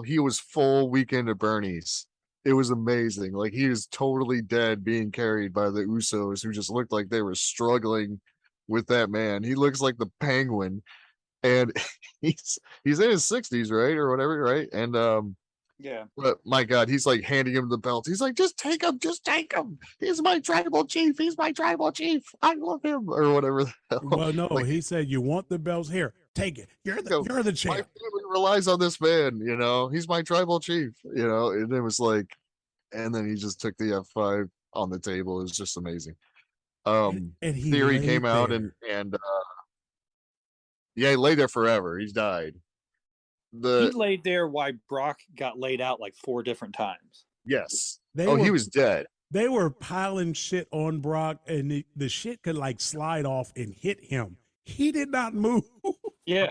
he was full Weekend at Bernie's. It was amazing. Like he is totally dead, being carried by the Usos, who just looked like they were struggling with that man. He looks like the Penguin, and he's in his 60s, right, or whatever, right? And yeah, but my God, he's like handing him the belt. He's like, just take him. He's my tribal chief. I love him, or whatever. Well, no, like, he said, you want the belts? Here, take it. You're the champ. My family relies on this man. He's my tribal chief. And it was like, and then he just took the F5 on the table. It was just amazing. And he Theory came out and yeah, he lay there forever. He's died. He laid there while Brock got laid out like 4 different times. Yes. He was dead. They were piling shit on Brock, and the shit could like slide off and hit him. He did not move. Yeah.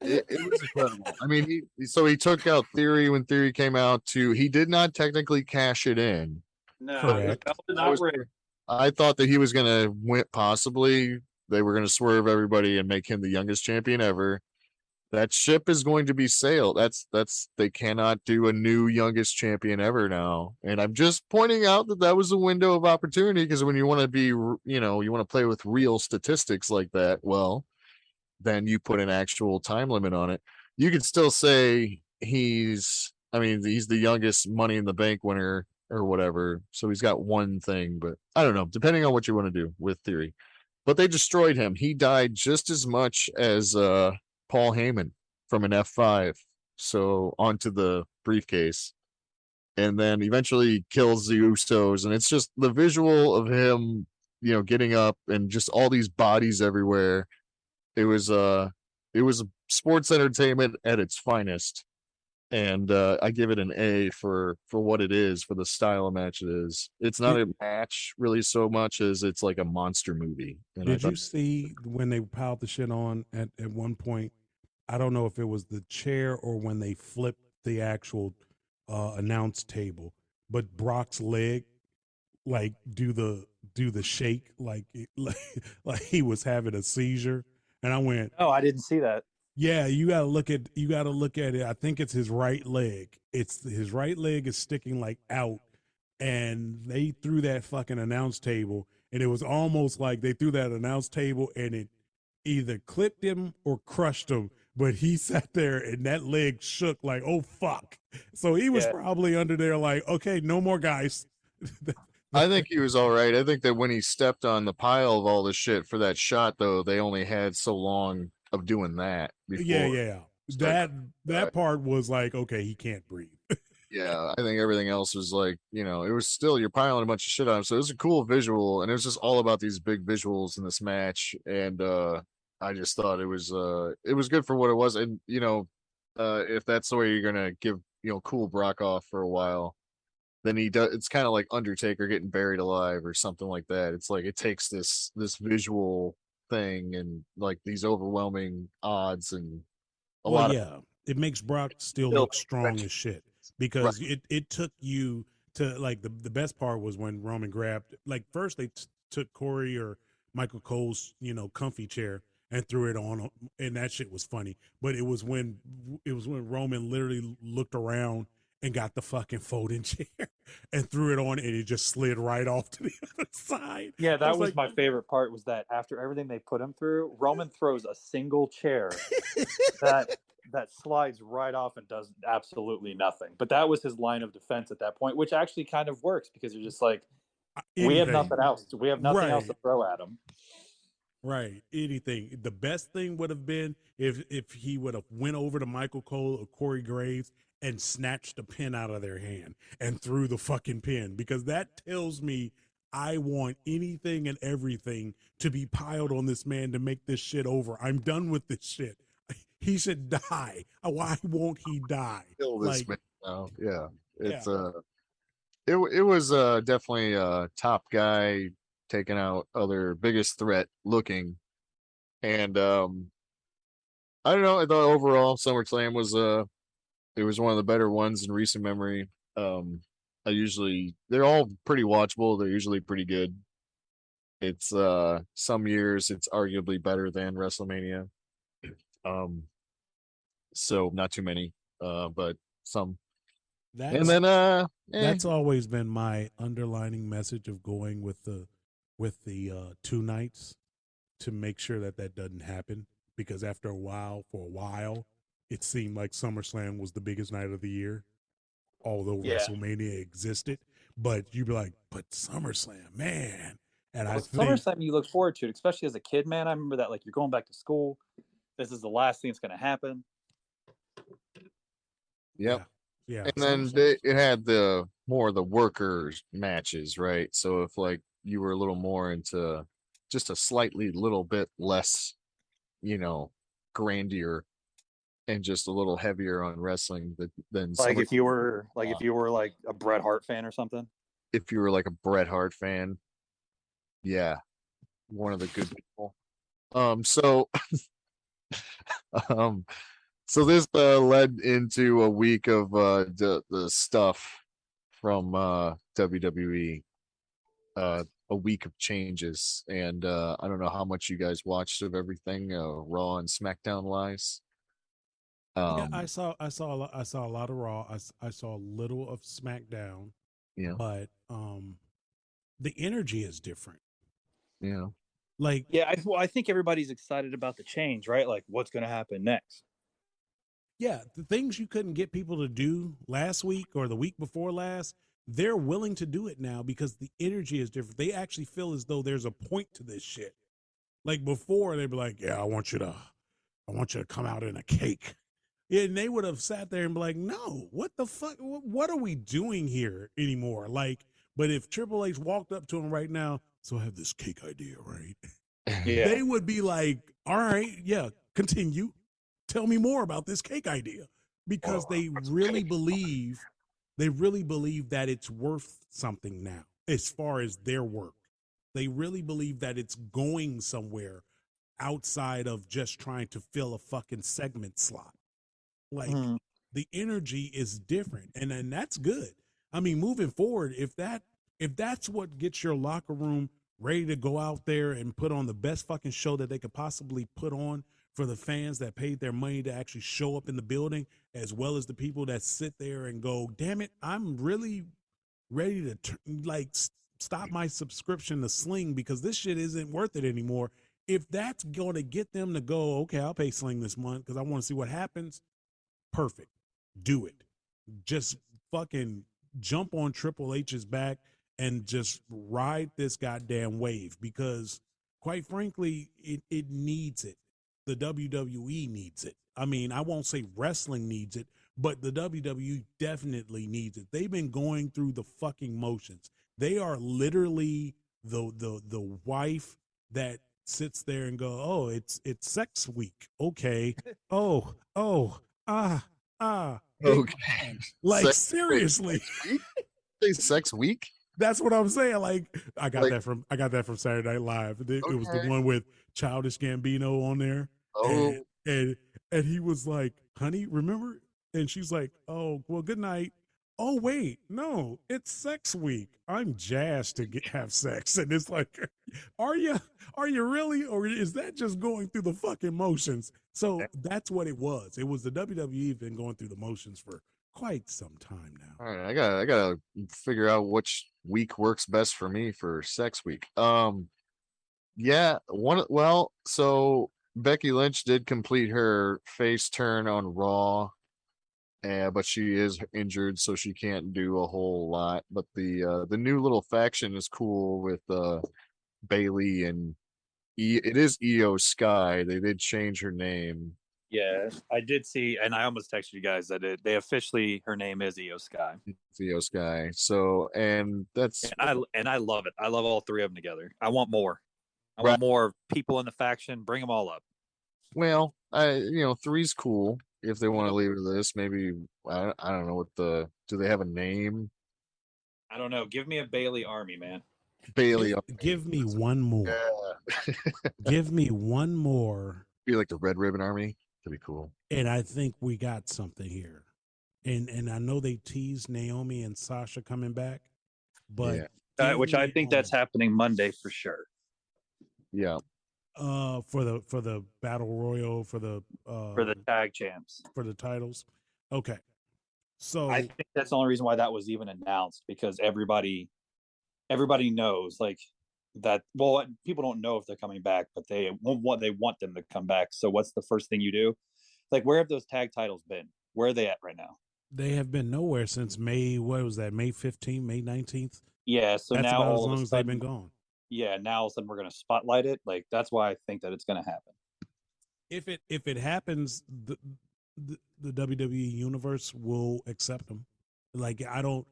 It was incredible. I mean, he took out Theory when Theory came out too. He did not technically cash it in. No, correct. I thought that he was going to win. Possibly they were going to swerve everybody and make him the youngest champion ever. That ship is going to be sailed. They cannot do a new youngest champion ever now. And I'm just pointing out that was a window of opportunity, because when you want to be, you want to play with real statistics like that, well, then you put an actual time limit on it. You could still say he's the youngest Money in the Bank winner or whatever. So he's got one thing, but I don't know, depending on what you want to do with Theory. But they destroyed him. He died just as much as Paul Heyman from an F5. So onto the briefcase. And then eventually kills the Usos. And it's just the visual of him, getting up and just all these bodies everywhere. It was sports entertainment at its finest. And I give it an A for what it is, for the style of match it is. It's not a match really so much as it's like a monster movie. And did you see when they piled the shit on at one point? I don't know if it was the chair or when they flipped the actual announce table, but Brock's leg like do the shake like he was having a seizure, and I went, No, I didn't see that. yeah, you gotta look at it. I think it's his right leg. It's his right leg is sticking like out, and they threw that fucking announce table, and it was almost like they threw that announce table and it either clipped him or crushed him. But he sat there and that leg shook like, oh fuck. So he was Yeah. probably under there like, okay, no more guys. I think he was all right. I think that when he stepped on the pile of all the shit for that shot, though, they only had so long of doing that before. Yeah. That part was like, okay, he can't breathe. Yeah, I think everything else was like, it was still you're piling a bunch of shit on him. So it was a cool visual, and it was just all about these big visuals in this match. And I just thought it was good for what it was. And if that's the way you're gonna give cool Brock off for a while, then he does. It's kind of like Undertaker getting buried alive or something like that. It's like it takes this visual thing and like these overwhelming odds and a lot of it makes Brock still look strong as shit because it took you to like the best part was when Roman grabbed like first they took Corey or Michael Cole's comfy chair and threw it on, and that shit was funny. But it was when Roman literally looked around and got the fucking folding chair and threw it on, and it just slid right off to the other side. Yeah, that was like, my favorite part. Was that after everything they put him through, Roman throws a single chair that slides right off and does absolutely nothing. But that was his line of defense at that point, which actually kind of works because you're just like, we have nothing else. We have nothing else to throw at him. Right. Anything. The best thing would have been if he would have went over to Michael Cole or Corey Graves and snatched the pin out of their hand and threw the fucking pin, because that tells me I want anything and everything to be piled on this man to make this shit over. I'm done with this shit. He should die. Why won't he die? Kill this man now. Yeah. It's it was definitely a top guy taking out other biggest threat looking. And I don't know, I thought overall SummerSlam was it was one of the better ones in recent memory. They're all pretty watchable, they're usually pretty good. It's some years it's arguably better than WrestleMania. So not too many, but some. That's always been my underlining message of going with the 2 nights to make sure that doesn't happen, because for a while it seemed like SummerSlam was the biggest night of the year, although WrestleMania existed. But you'd be like, but SummerSlam, man. And I think SummerSlam you look forward to it, especially as a kid, man. I remember that, like, you're going back to school. This is the last thing that's going to happen. Yep. Yeah. And then it had the workers matches, right? So if like you were a little more into just a slightly little bit less, grandier and just a little heavier on wrestling than like if you were like a Bret Hart fan or something. If you were like a Bret Hart fan, yeah, one of the good people. So this led into a week of the stuff from WWE, a week of changes, and I don't know how much you guys watched of everything, Raw and SmackDown wise. I saw a lot of Raw. I saw little of SmackDown. Yeah, but the energy is different. Yeah, like I think everybody's excited about the change, right? Like what's going to happen next. Yeah, the things you couldn't get people to do last week or the week before last, they're willing to do it now because the energy is different. They actually feel as though there's a point to this shit. Like before, they'd be like, "Yeah, I want you to come out in a cake," and they would have sat there and be like, "No, what the fuck? What are we doing here anymore?" Like, but if Triple H walked up to him right now, so I have this cake idea, right? Yeah, they would be like, "All right, yeah, continue." Tell me more about this cake idea, because they really believe that it's worth something now as far as their work. They really believe that it's going somewhere outside of just trying to fill a fucking segment slot. Like the energy is different, and that's good. I mean, moving forward, if that's what gets your locker room ready to go out there and put on the best fucking show that they could possibly put on for the fans that paid their money to actually show up in the building, as well as the people that sit there and go, damn it, I'm really ready to stop my subscription to Sling because this shit isn't worth it anymore. If that's going to get them to go, okay, I'll pay Sling this month because I want to see what happens, perfect. Do it. Just fucking jump on Triple H's back and just ride this goddamn wave because, quite frankly, it needs it. The WWE needs it. I mean, I won't say wrestling needs it, but the WWE definitely needs it. They've been going through the fucking motions. They are literally the wife that sits there and go, oh, it's sex week. Okay. Okay. Like Sex, seriously. Say sex week? That's what I'm saying. Like I got that from Saturday Night Live. It was the one with Childish Gambino on there. Oh. And he was like, honey, remember? And she's like, oh, well, good night. Oh, wait, no, it's sex week. I'm jazzed to have sex. And it's like, are you really? Or is that just going through the fucking motions? So that's what it was. It was the WWE been going through the motions for quite some time now. All right, I gotta figure out which week works best for me for sex week. Yeah, so Becky Lynch did complete her face turn on Raw. But she is injured, so she can't do a whole lot. But the new little faction is cool with Bailey and it is Io Sky. They did change her name. Yeah, I did see, and I almost texted you guys that they officially her name is Io Sky. It's Io Sky. So and that's and I love it. I love all three of them together. I want more. I want more people in the faction. Bring them all up. Well, three's cool. If they want to leave it to this, maybe I don't know do they have a name? I don't know. Give me a Bailey army, man. Bailey. Give me one more. Yeah. Give me one more. Be like the Red Ribbon Army. That'd be cool. And I think we got something here. And I know they teased Naomi and Sasha coming back, but which I think that's happening Monday for sure. Yeah. For the battle royal for the tag champs for the titles. Okay. So I think that's the only reason why that was even announced, because everybody knows like that. Well, people don't know if they're coming back, but they want them to come back. So what's the first thing you do? Like, where have those tag titles been? Where are they at right now? They have been nowhere since May. What was that? May 15th, May 19th. Yeah. So that's now about all as long of a as sudden, they've been gone. Yeah, now all of a sudden we're going to spotlight it. Like, that's why I think that it's going to happen. If it happens, the WWE universe will accept them. Like, I don't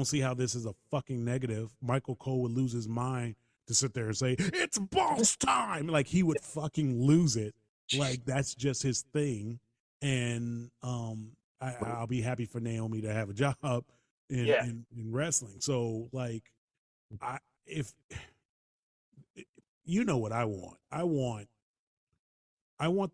see how this is a fucking negative. Michael Cole would lose his mind to sit there and say it's boss time. Like, he would fucking lose it. Like, that's just his thing. And I'll be happy for Naomi to have a job in wrestling. So, like, if you know what I want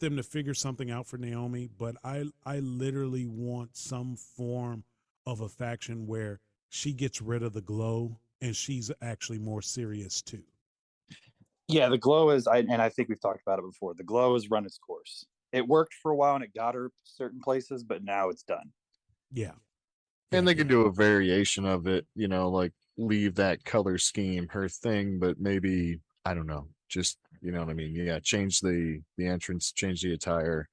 them to figure something out for Naomi, but I literally want some form of a faction where she gets rid of the glow and she's actually more serious too. Yeah, the glow is, and I think we've talked about it before. The glow has run its course. It worked for a while and it got her certain places, but now it's done. Yeah. And they can do a variation of it, like leave that color scheme her thing, but maybe, I don't know, just, you know what I mean? Yeah, change the entrance, change the attire.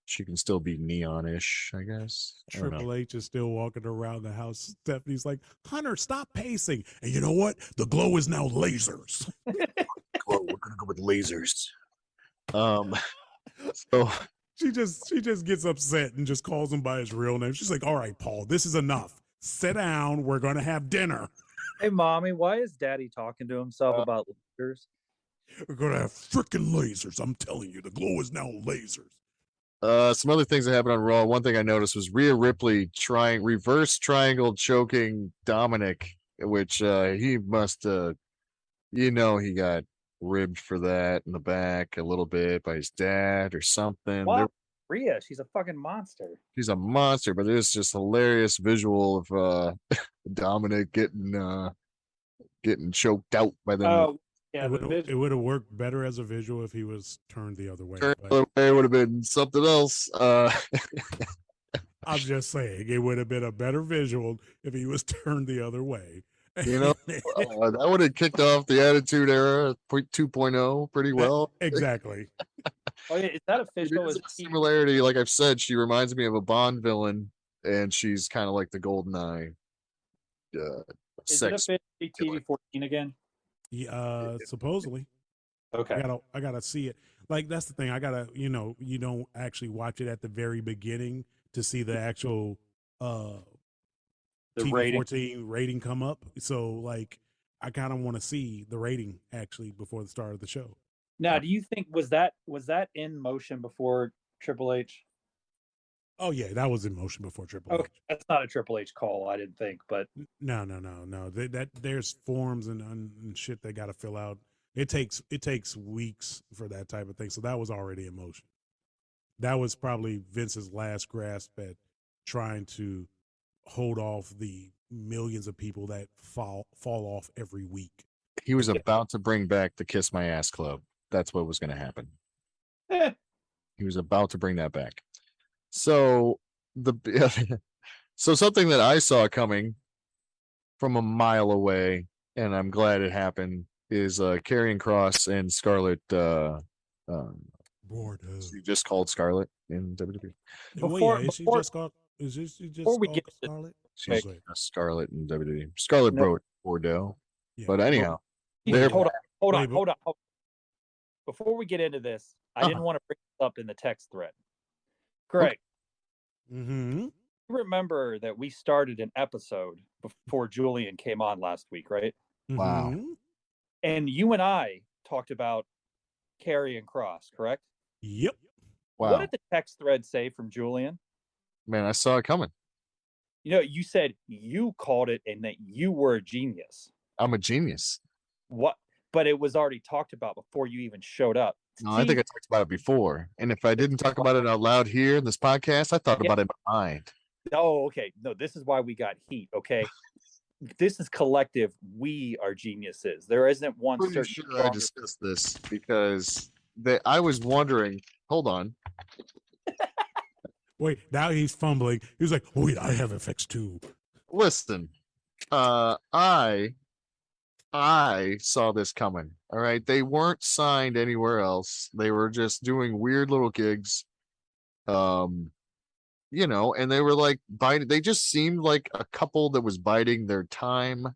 She can still be neonish, I guess. Triple H is still walking around the house. Stephanie's like, Hunter, stop pacing. And you know what? The glow is now lasers. Glow, we're gonna go with lasers. So she just gets upset and just calls him by his real name. She's like, all right, Paul, this is enough. Sit down. We're gonna have dinner. Hey, mommy, why is daddy talking to himself about lasers? We're gonna have freaking lasers. I'm telling you, the glow is now lasers. Some other things that happened on Raw. One thing I noticed was Rhea Ripley reverse triangle choking Dominic, which he must he got ribbed for that in the back a little bit by his dad or something. Rhea. She's a fucking monster. She's a monster, but it's just hilarious visual of Dominic getting choked out by them. Oh, yeah. It would have worked better as a visual if he was turned the other way. It would have been something else. I'm just saying, it would have been a better visual if he was turned the other way. That would have kicked off the Attitude Era 2.0 pretty well. Exactly. Oh, yeah. Is that official? Is a similarity, like I've said, she reminds me of a Bond villain, and she's kind of like the GoldenEye. Is it officially TV-14 again? Yeah, supposedly. Okay. I gotta see it. Like, that's the thing. I gotta, you don't actually watch it at the very beginning to see the actual The TV-14 rating come up. So, like, I kind of want to see the rating actually before the start of the show. Now, do you think was that in motion before Triple H? Oh yeah, that was in motion before Triple H. That's not a Triple H call, I didn't think, but No. That there's forms and shit they got to fill out. It takes weeks for that type of thing. So that was already in motion. That was probably Vince's last grasp at trying to hold off the millions of people that fall off every week. He was about to bring back the Kiss My Ass Club. That's what was going to happen. He was about to bring that back. So something that I saw coming from a mile away, and I'm glad it happened, is Karrion Kross and Scarlett. She just called Scarlett in WWE. Before we get to Scarlett? She's Scarlett in WWE. Scarlett Bordeaux. Yeah. But anyhow, hold on. Before we get into this, I didn't want to bring this up in the text thread. Greg, you remember that we started an episode before Julian came on last week, right? Wow. And you and I talked about Karrion Kross, correct? Yep. Wow. What did the text thread say from Julian? Man, I saw it coming. You said you called it and that you were a genius. I'm a genius. What? But it was already talked about before you even showed up. No, I think I talked about it before. And if I didn't talk about it out loud here in this podcast, I thought about it in my mind. Oh, okay. No, this is why we got heat, okay? This is collective. We are geniuses. There isn't one Pretty certain. sure I discussed this because I was wondering. Hold on. Wait, now he's fumbling. He was like, wait, I have FX too. Listen, I saw this coming. All right. They weren't signed anywhere else. They were just doing weird little gigs. And they were like biting. They just seemed like a couple that was biding their time.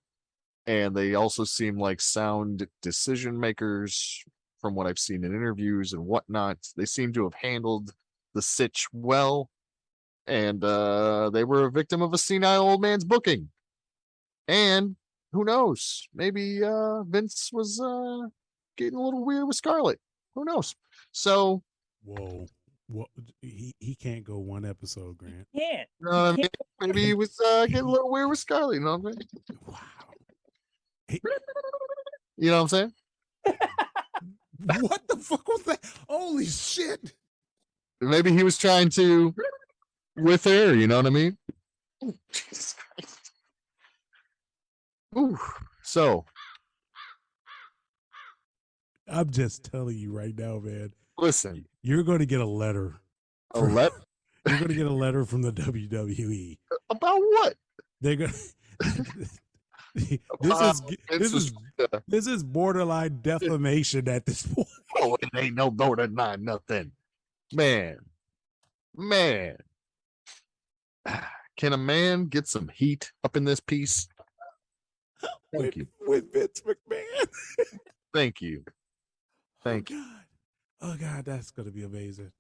And they also seemed like sound decision makers from what I've seen in interviews and whatnot. They seem to have handled the sitch well. And they were a victim of a senile old man's booking. And who knows? Maybe Vince was getting a little weird with Scarlett. Who knows? So, whoa, he can't go one episode, Grant. He can't. You know what I mean? Maybe he was getting a little weird with Scarlett. You know what I mean? Wow. You know what I'm saying? What the fuck was that? Holy shit! Maybe he was trying to with her. You know what I mean? Ooh, Jesus Christ. Ooh. So, I'm just telling you right now, man. Listen, you're going to get a letter. A letter? You're going to get a letter from the WWE. About what? They're going. This is borderline defamation at this point. Oh, it ain't no borderline nothing, man. Can a man get some heat up in this piece? Thank you. With Vince McMahon. Thank you. Thank you. Oh God, that's gonna be amazing.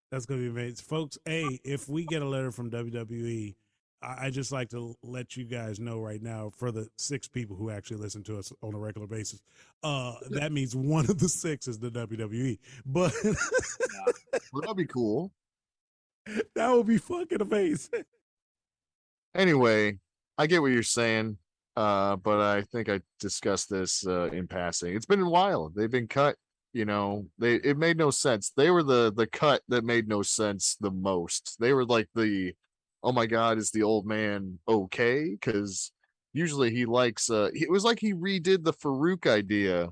That's gonna be amazing, folks. Hey, if we get a letter from WWE, I just like to let you guys know right now, for the 6 people who actually listen to us on a regular basis, that means one of the 6 is the WWE. But well, that'd be cool. That would be fucking amazing. Anyway, I get what you're saying, but I think I discussed this in passing. It's been a while. They've been cut. it made no sense. They were the cut that made no sense the most. They were like oh my God, is the old man okay? Because usually he likes it was like he redid the Farouk idea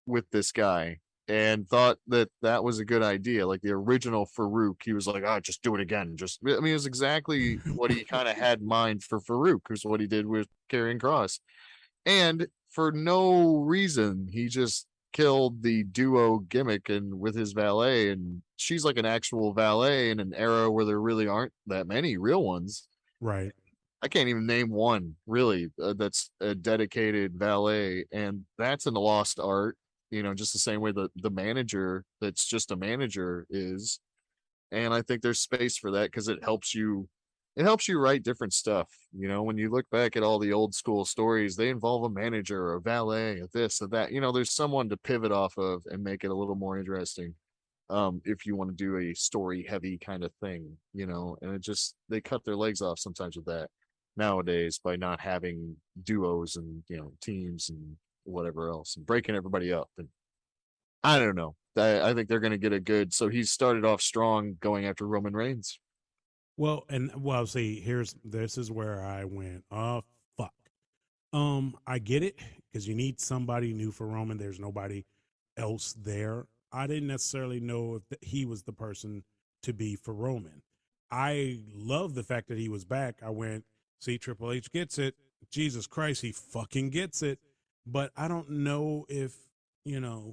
with this guy and thought that that was a good idea. Like the original Farouk, he was like, just do it again. I mean, it was exactly what he kind of had in mind for Farouk, was what he did with Karrion Kross. And for no reason, he just killed the duo gimmick and with his valet. And she's like an actual valet in an era where there really aren't that many real ones. Right. I can't even name one really that's a dedicated valet, and that's in the lost art. Just the same way the manager that's just a manager is. And I think there's space for that because it helps you write different stuff. When you look back at all the old school stories, they involve a manager, a valet, a this, a that. There's someone to pivot off of and make it a little more interesting. If you want to do a story heavy kind of thing, and they cut their legs off sometimes with that nowadays by not having duos and teams and whatever else and breaking everybody up. And I don't know. I think they're going to get a good. So he started off strong going after Roman Reigns. Well, see, this is where I went, oh, fuck. I get it, because you need somebody new for Roman. There's nobody else there. I didn't necessarily know if he was the person to be for Roman. I love the fact that he was back. I went, see, Triple H gets it. Jesus Christ, he fucking gets it. But I don't know if, you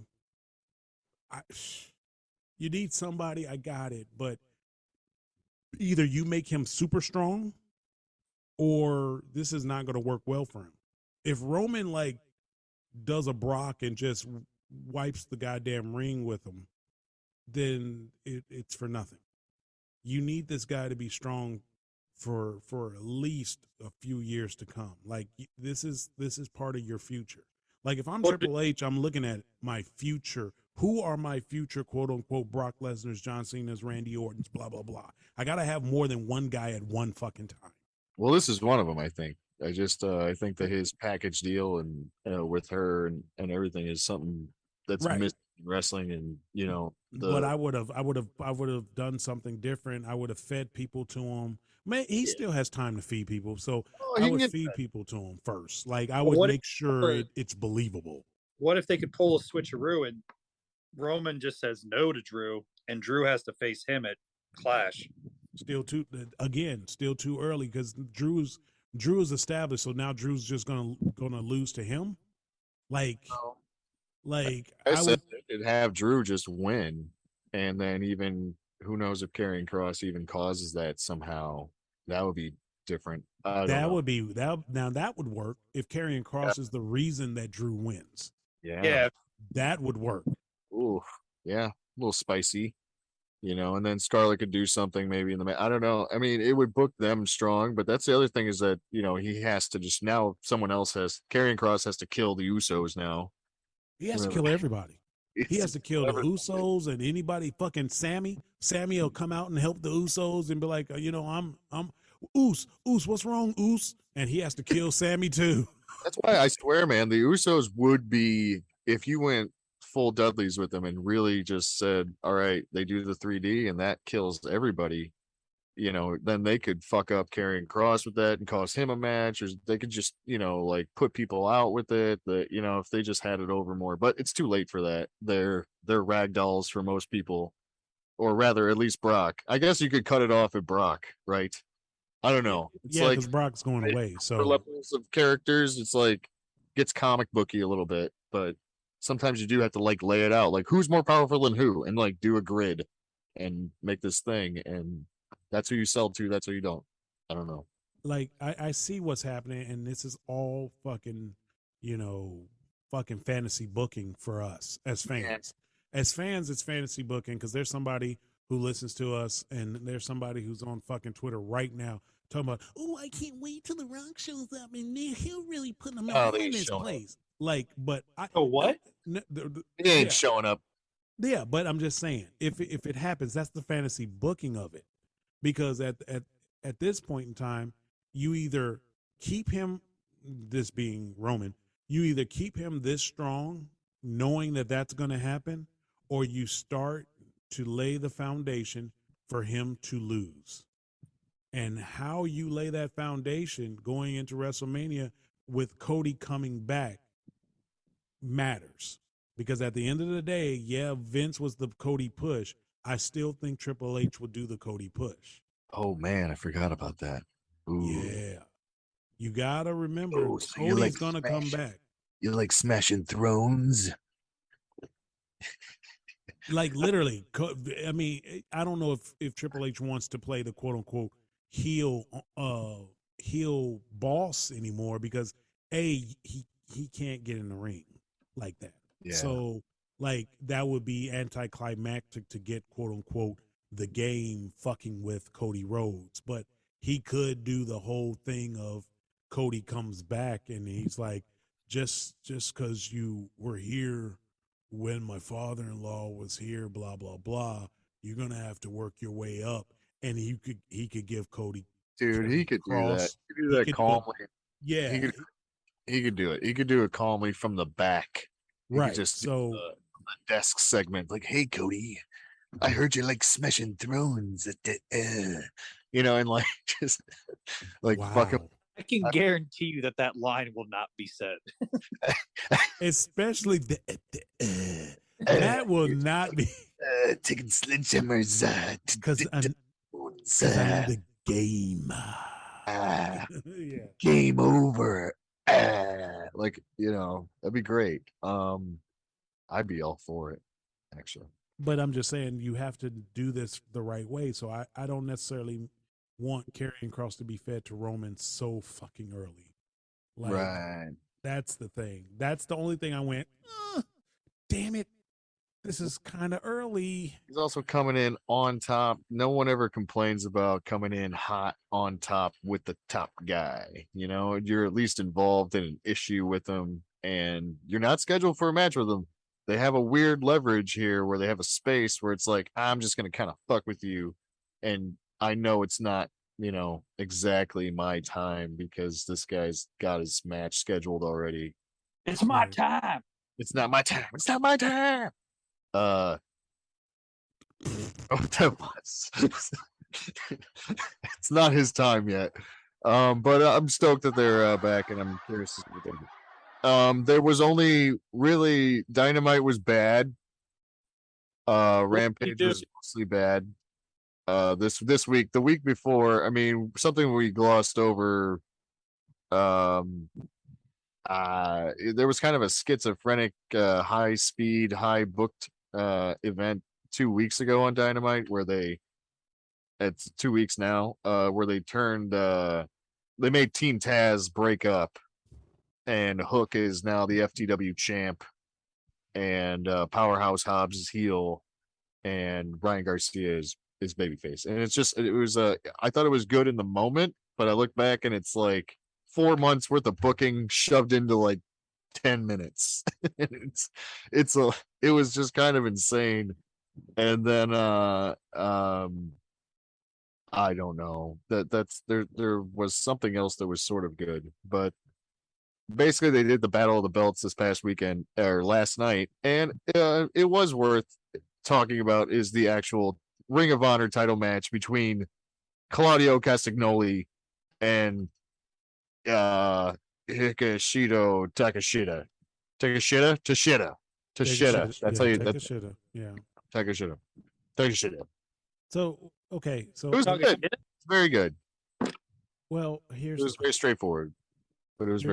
need somebody, I got it, but either you make him super strong or this is not going to work well for him. If Roman does a Brock and just wipes the goddamn ring with him, then it's for nothing. You need this guy to be strong for at least a few years to come. This is part of your future. If I'm Triple H, I'm looking at my future. Who are my future, quote unquote, Brock Lesnar's, John Cena's, Randy Orton's, blah, blah, blah. I got to have more than one guy at one fucking time. Well, this is one of them, I think. I think that his package deal and with her and everything is something that's right. missing in wrestling. And, but I would have done something different. I would have fed people to him. Man, he still has time to feed people. So I would feed people to him first. I would make sure it's believable. What if they could pull a switcheroo and Roman just says no to Drew and Drew has to face him at Clash? Still too early because Drew is established. So now Drew's just gonna lose to him. I said it'd have Drew just win, and then even who knows if Karrion Kross even causes that somehow. That would be different. That would work if Karrion Kross is the reason that Drew wins. Yeah, that would work. Ooh, yeah, a little spicy, and then Scarlett could do something maybe in the I don't know. I mean, it would book them strong, but that's the other thing is that, he has to just now Karrion Kross has to kill the Usos now. He has to kill everybody. He has to kill the Usos and anybody fucking Sammy. Sammy will come out and help the Usos and be like, I'm Oos, what's wrong, Oos? And he has to kill Sammy too. That's why I swear, man, the Usos would be, if you went full Dudleys with them and really just said, all right, they do the 3D and that kills everybody, then they could fuck up Karrion Kross with that and cause him a match, or they could just, put people out with it, if they just had it over more. But it's too late for that. They're ragdolls for most people, or rather, at least Brock. I guess you could cut it off at Brock, right? I don't know. It's because Brock's going away. So for levels of characters, it's gets comic booky a little bit, but sometimes you do have to lay it out, who's more powerful than who, and do a grid and make this thing, and that's who you sell to, that's who you don't. I don't know. I see what's happening, and this is all fucking, fucking fantasy booking for us as fans. Yeah. As fans, it's fantasy booking because there's somebody who listens to us, and there's somebody who's on fucking Twitter right now talking about, I can't wait till The Rock shows up, and he'll really put him in his place. But what? He ain't showing up. Yeah, but I'm just saying, if it happens, that's the fantasy booking of it. Because at this point in time, you either keep him, this being Roman, you either keep him this strong knowing that that's going to happen, or you start to lay the foundation for him to lose. And how you lay that foundation going into WrestleMania with Cody coming back matters. Because at the end of the day, yeah, Vince was the Cody push. I still think Triple H would do the Cody push. Oh man, I forgot about that. Ooh. Yeah. You got to remember, Oh, so Cody's going to come back. You like smashing thrones? Like literally, I mean, I don't know if Triple H wants to play the quote unquote heel boss anymore, because he can't get in the ring like that. Yeah. So like that would be anticlimactic to get quote unquote the game fucking with Cody Rhodes. But he could do the whole thing of Cody comes back and he's like, just because you were here when my father-in-law was here, blah blah blah, you're gonna have to work your way up. And he could give Cody, dude, he could do that. He could do that calmly. Yeah, he could do it. He could do it calmly from the back. He right. could just so the desk segment, like, "Hey, Cody, I heard you like smashing thrones," you know, and like just like wow. fuck him. I can guarantee you that line will not be said. Especially that will not be taking sledgehammers because I'm the game. Yeah. Game over. Like, you know, that'd be great. I'd be all for it, actually. But I'm just saying you have to do this the right way. So I don't necessarily want Karrion Kross to be fed to Roman so fucking early. Like, right. That's the thing. That's the only thing I went, damn it. This is kind of early. He's also coming in on top. No one ever complains about coming in hot on top with the top guy. You know, you're at least involved in an issue with him, and you're not scheduled for a match with him. They have a weird leverage here where they have a space where it's like, I'm just going to kind of fuck with you. And I know it's not, you know, exactly my time because this guy's got his match scheduled already. It's my time. It's not my time. It's not my time. Oh, that was. It's not his time yet. But I'm stoked that they're back, and I'm curious to see what they do. There was only really Dynamite was bad. Rampage was mostly bad. This week, the week before, I mean, something we glossed over. There was kind of a schizophrenic, high speed, high booked event 2 weeks ago on Dynamite where it's 2 weeks now, where they made Team Taz break up, and Hook is now the FTW champ, and Powerhouse Hobbs is heel, and Ryan Garcia is babyface. And I thought it was good in the moment, but I look back and it's like 4 months worth of booking shoved into like 10 minutes. It was just kind of insane. And then I don't know, there was something else that was sort of good, but basically they did the Battle of the Belts this past weekend or last night, and it was worth talking about is the actual Ring of Honor title match between Claudio Castagnoli and Hikashito Takeshita. That's how you. Takeshita. Yeah. Takeshita. So okay, so it was good. It's very good. Well, it was very straightforward, but it was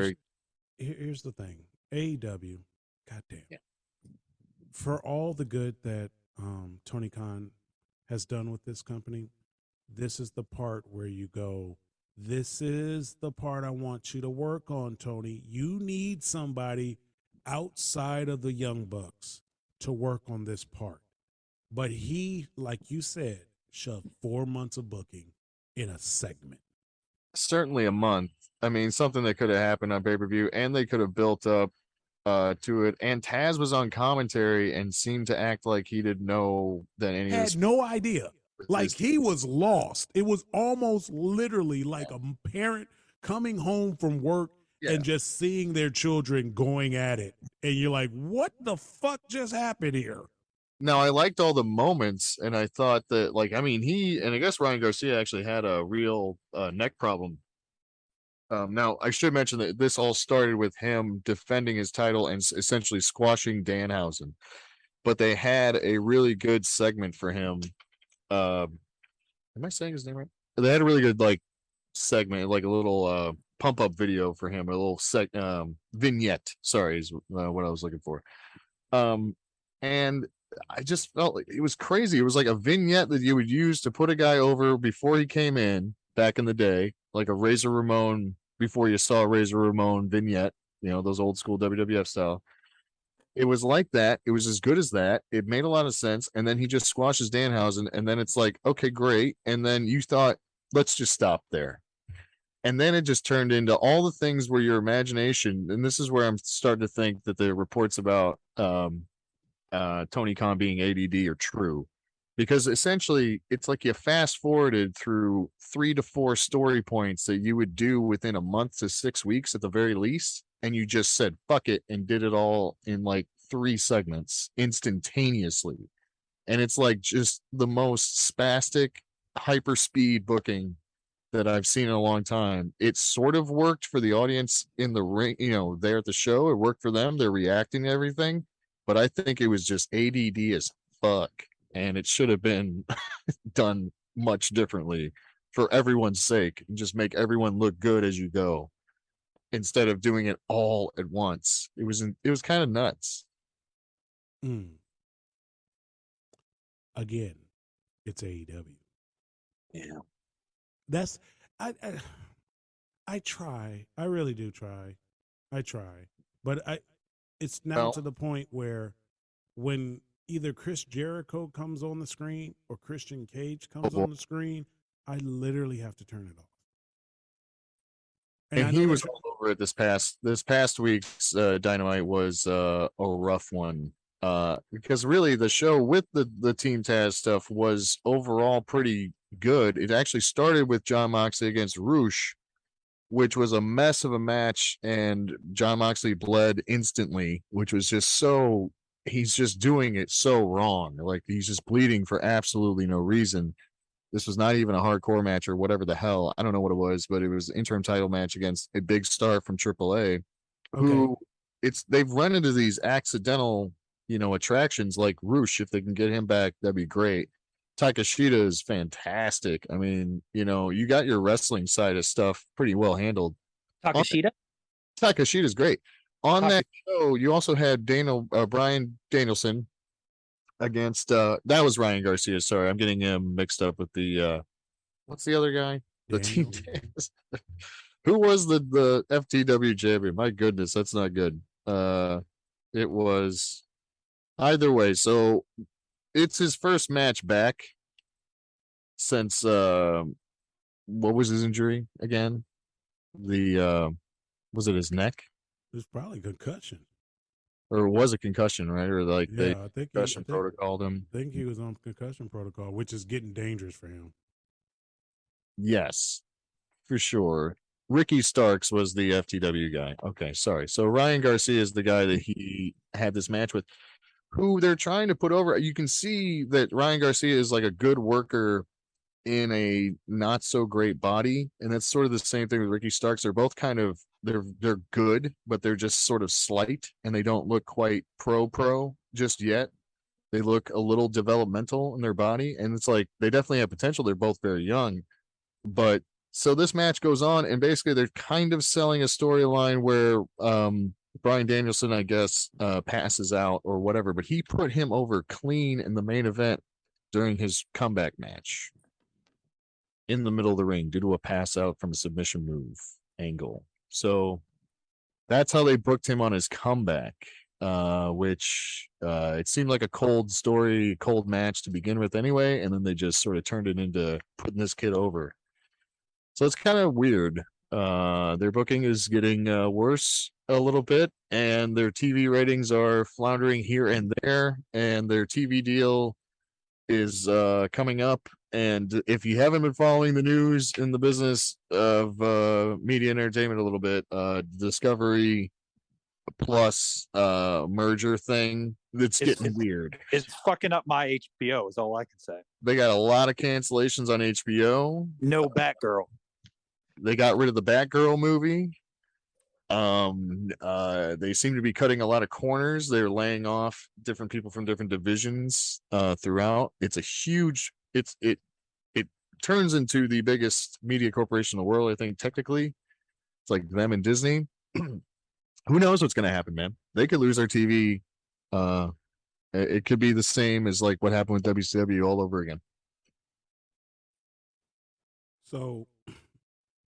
Here's the thing, AEW, goddamn, for all the good that Tony Khan has done with this company, this is the part where you go, this is the part I want you to work on, Tony. You need somebody outside of the Young Bucks to work on this part. But he, like you said, shoved 4 months of booking in a segment. Certainly a month. I mean, something that could have happened on pay-per-view, and they could have built up to it. And Taz was on commentary and seemed to act like he didn't know that any of this. Had no idea. Like he was lost. It was almost literally like a parent coming home from work and just seeing their children going at it, and you're like, what the fuck just happened here? Now, I liked all the moments, and I thought that, like, I mean, I guess Ryan Garcia actually had a real neck problem. Now, I should mention that this all started with him defending his title and essentially squashing Danhausen. But they had a really good segment for him. Am I saying his name right? They had a really good, like, segment, like a little pump up video for him, a little vignette. Sorry, is what I was looking for. And I just felt like it was crazy. It was like a vignette that you would use to put a guy over before he came in back in the day, like a Razor Ramon before you saw a Razor Ramon vignette, those old school WWF style. It was like that. It was as good as that. It made a lot of sense. And then he just squashes Danhausen. And then it's like, okay, great. And then you thought, let's just stop there. And then it just turned into all the things where your imagination, and this is where I'm starting to think that the reports about Tony Khan being ADD are true, because essentially it's like you fast forwarded through 3 to 4 story points that you would do within a month to 6 weeks at the very least, and you just said fuck it and did it all in like 3 segments instantaneously. And it's like just the most spastic hyper speed booking that I've seen in a long time. It sort of worked for the audience in the ring, there at the show. It worked for them. They're reacting to everything. But I think it was just ADD as fuck. And it should have been done much differently for everyone's sake, and just make everyone look good as you go, instead of doing it all at once. It was kind of nuts. Again, it's AEW. Yeah. That's I try. I really do try. I try. But it's now to the point where when either Chris Jericho comes on the screen or Christian Cage comes on the screen, I literally have to turn it off. And he was all over it this past week's Dynamite was a rough one. Because really the show with the Team Taz stuff was overall pretty good. It actually started with Jon Moxley against Roosh, which was a mess of a match, and Jon Moxley bled instantly, which was just he's just doing it so wrong. Like, he's just bleeding for absolutely no reason. This was not even a hardcore match or whatever the hell. I don't know what it was, but it was an interim title match against a big star from AAA, who they've run into these accidental, attractions like Roosh. If they can get him back, that'd be great. Takeshita is fantastic. I mean, you got your wrestling side of stuff pretty well handled. Takeshita's great. On that show, you also had Bryan Danielson against that was Ryan Garcia. Sorry, I'm getting him mixed up with the what's the other guy? The Team Taz. Who was the FTW champion? My goodness, that's not good. It was either way. So it's his first match back since what was his injury again? Was it his neck? It was probably concussion. Or was a concussion, right? Or like I think concussion protocoled him. I think he was on concussion protocol, which is getting dangerous for him. Yes, for sure. Ricky Starks was the FTW guy. Okay, sorry. So Ryan Garcia is the guy that he had this match with, who they're trying to put over. You can see that Ryan Garcia is like a good worker in a not so great body, and that's sort of the same thing with Ricky Starks. They're both kind of they're good, but they're just sort of slight, and they don't look quite pro just yet. They look a little developmental in their body, and it's like they definitely have potential. They're both very young, but so this match goes on, and basically they're kind of selling a storyline where Bryan Danielson, I guess, passes out or whatever, but he put him over clean in the main event during his comeback match in the middle of the ring due to a pass out from a submission move angle. So that's how they booked him on his comeback, which it seemed like a cold match to begin with anyway, and then they just sort of turned it into putting this kid over. So it's kind of weird. Their booking is getting worse a little bit, and their TV ratings are floundering here and there, and their TV deal is coming up, And if you haven't been following the news in the business of media and entertainment a little bit, Discovery Plus merger thing, it's getting weird. It's fucking up my HBO is all I can say. They got a lot of cancellations on HBO. No Batgirl. They got rid of the Batgirl movie. They seem to be cutting a lot of corners. They're laying off different people from different divisions throughout. It's a huge it turns into the biggest media corporation in the world, I think. Technically, it's like them and Disney. Who knows what's going to happen, man? They could lose their TV. It could be the same as like what happened with WCW all over again. So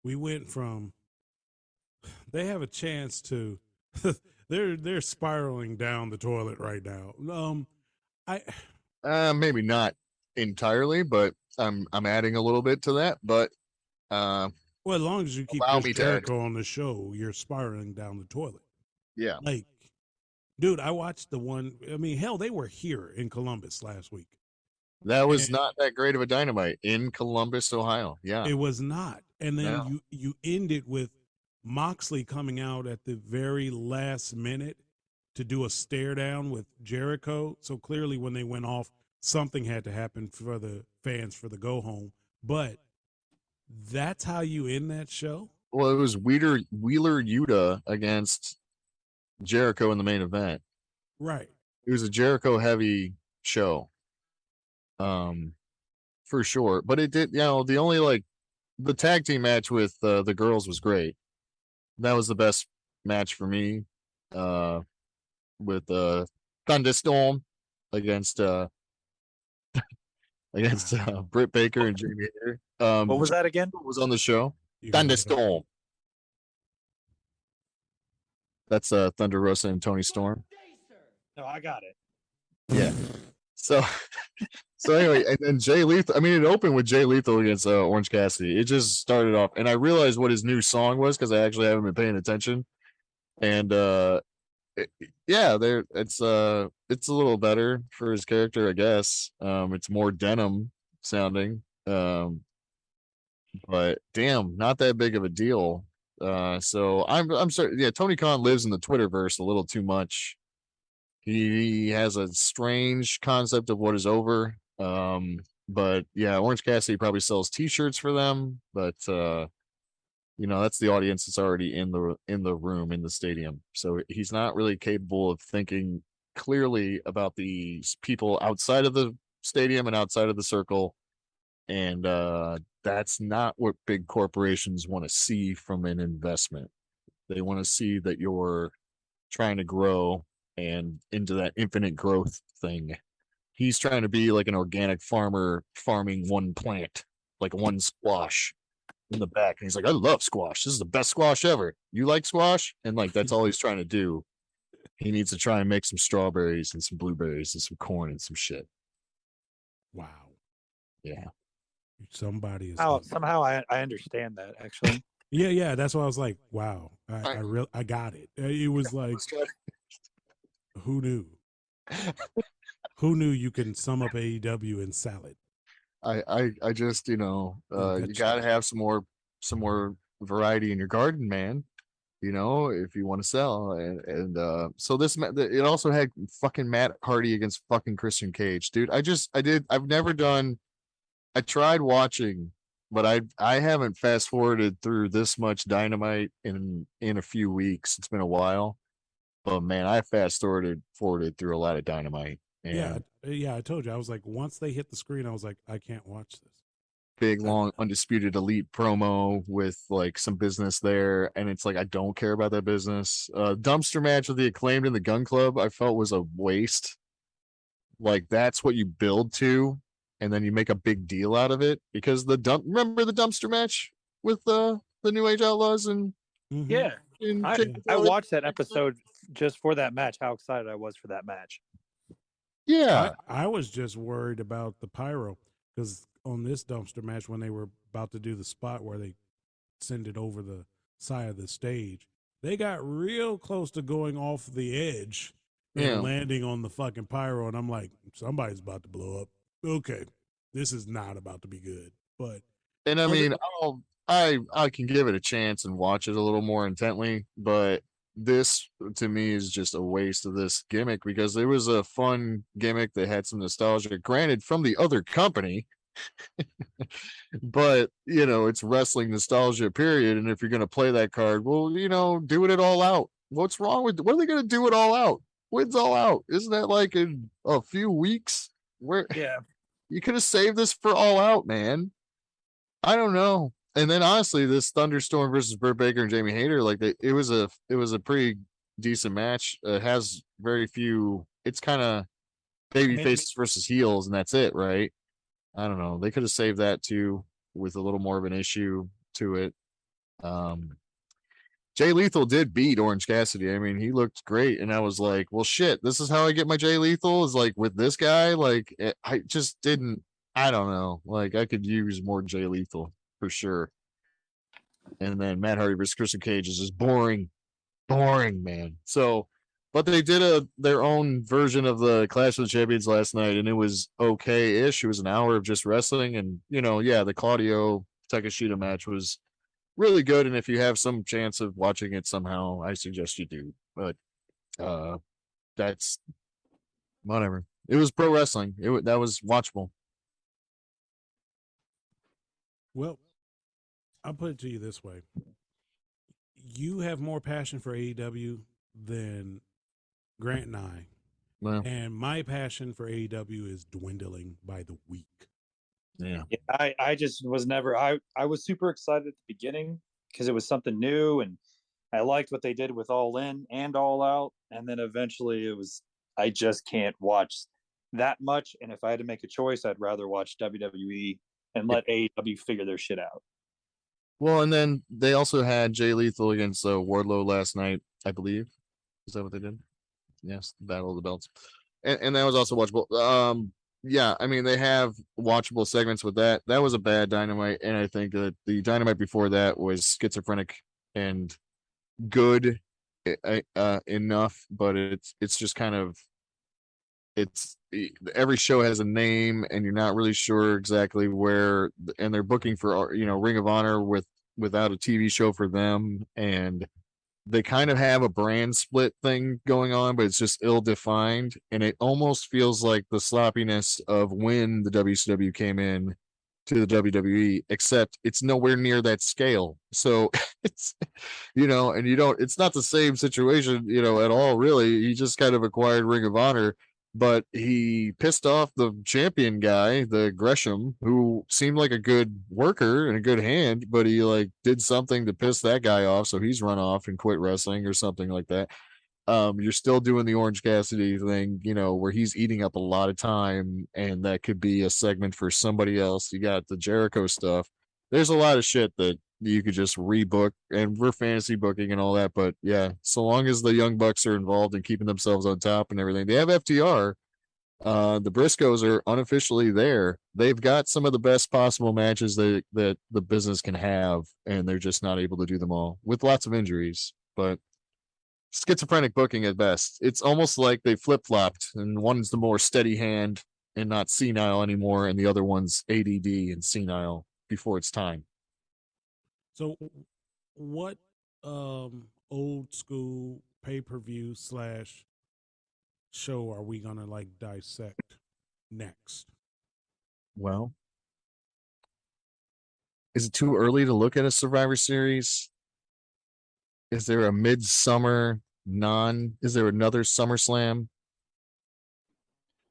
we went from they have a chance to they're spiraling down the toilet right now. Maybe not entirely, but I'm adding a little bit to that. But well, as long as you keep Chris Jericho on the show, you're spiraling down the toilet. Yeah. Like, dude, I watched the one. I mean, hell, they were here in Columbus last week. That was not that great of a Dynamite in Columbus, Ohio. Yeah. It was not. And then you end it with Moxley coming out at the very last minute to do a stare down with Jericho. So clearly when they went off, something had to happen for the fans for the go home. But that's how you end that show? Well, it was Wheeler Yuta against Jericho in the main event. Right. It was a Jericho heavy show. For sure. But it did, the only like the tag team match with the girls was great. That was the best match for me. With Thunderstorm against Britt Baker and Jamie Hayter. What was that again? Was on the show. Thunderstorm. That's Thunder Rosa and Tony Storm. No, I got it. Yeah. So anyway, and then Jay Lethal. I mean, it opened with Jay Lethal against Orange Cassidy. It just started off, and I realized what his new song was because I actually haven't been paying attention. And it's a little better for his character, I guess. It's more denim sounding. But damn, not that big of a deal. So I'm sorry. Yeah, Tony Khan lives in the Twitterverse a little too much. He has a strange concept of what is over. But yeah, Orange Cassidy probably sells T-shirts for them. But that's the audience that's already in the room in the stadium. So he's not really capable of thinking clearly about the people outside of the stadium and outside of the circle. And that's not what big corporations want to see from an investment. They want to see that you're trying to grow and into that infinite growth thing. He's trying to be like an organic farmer farming one plant, like one squash in the back. And he's like, I love squash. This is the best squash ever. You like squash? And like, that's all he's trying to do. He needs to try and make some strawberries and some blueberries and some corn and some shit. Wow. Yeah. Somebody is somehow I understand that actually. Yeah. That's why I was like, wow, I got it. It was like, who knew? Who knew you can sum up AEW in salad? I just, you gotta have some more variety in your garden, man. If you want to sell. And so it also had fucking Matt Hardy against fucking Christian Cage, dude. I tried watching, but I haven't fast forwarded through this much Dynamite in a few weeks. It's been a while, but man, I fast forwarded through a lot of Dynamite. And yeah. I told you, I was like, once they hit the screen, I was like, I can't watch this. Big long Undisputed Elite promo with like some business there, and it's like I don't care about that business. Dumpster match with the Acclaimed in the Gun Club, I felt was a waste. Like that's what you build to, and then you make a big deal out of it because remember the dumpster match with the New Age Outlaws and yeah. I watched that episode just for that match. How excited I was for that match. Yeah, I was just worried about the pyro because on this dumpster match when they were about to do the spot where they send it over the side of the stage, they got real close to going off the edge and landing on the fucking pyro, and I'm like, somebody's about to blow up. Okay. this is not about to be good. But And I mean, I can give it a chance and watch it a little more intently, but this to me is just a waste of this gimmick because it was a fun gimmick that had some nostalgia, granted from the other company, but it's wrestling nostalgia period. And if you're gonna play that card, well, do it all out. What's wrong with what are they gonna do it all out? When's all out? Isn't that like in a few weeks? Where Yeah. you could have saved this for all out, man. I don't know. And then honestly, this Thunderstorm versus Britt Baker and Jamie Hayter, like it was a pretty decent match. It has very few. It's kind of baby faces versus heels, and that's it, right? I don't know. They could have saved that too with a little more of an issue to it. Jay Lethal did beat Orange Cassidy. I mean, he looked great, and I was like, well, shit, this is how I get my Jay Lethal is like with this guy. Like, I just didn't. I don't know. Like, I could use more Jay Lethal for sure. And then Matt Hardy versus Christian Cage is just boring, man. So, but they did their own version of the Clash of the Champions last night, and it was okay-ish. It was an hour of just wrestling, and the Claudio Takeshita match was really good. And if you have some chance of watching it somehow, I suggest you do. But that's whatever. It was pro wrestling. That was watchable. Well, I'll put it to you this way. You have more passion for AEW than Grant and I. Well, and my passion for AEW is dwindling by the week. yeah. I just was never, I was super excited at the beginning because it was something new and I liked what they did with All In and All Out. And then eventually I just can't watch that much. And if I had to make a choice, I'd rather watch WWE and let AEW figure their shit out. Well, and then they also had Jay Lethal against Wardlow last night, I believe. Is that what they did? Yes, Battle of the Belts. And that was also watchable. Yeah, I mean, they have watchable segments with that. That was a bad Dynamite, and I think that the Dynamite before that was schizophrenic and good enough, but it's just kind of every show has a name, and you're not really sure exactly where. And they're booking for Ring of Honor without a TV show for them, and they kind of have a brand split thing going on, but it's just ill-defined, and it almost feels like the sloppiness of when the WCW came in to the WWE, except it's nowhere near that scale. So it's and it's not the same situation at all, really. He just kind of acquired Ring of Honor, but he pissed off the champion guy, the Gresham, who seemed like a good worker and a good hand, but he did something to piss that guy off, so he's run off and quit wrestling or something like that. You're still doing the Orange Cassidy thing, where he's eating up a lot of time, and that could be a segment for somebody else. You got the Jericho stuff. There's a lot of shit that you could just rebook, and we're fantasy booking and all that. But yeah, so long as the Young Bucks are involved in keeping themselves on top and everything, they have FTR. The Briscoes are unofficially there. They've got some of the best possible matches that the business can have, and they're just not able to do them all with lots of injuries. But schizophrenic booking at best. It's almost like they flip-flopped, and one's the more steady hand and not senile anymore, and the other one's ADD and senile before it's time. So what old school pay-per-view / show are we gonna dissect next? Well, is it too early to look at a Survivor Series? Is there a midsummer is there another SummerSlam?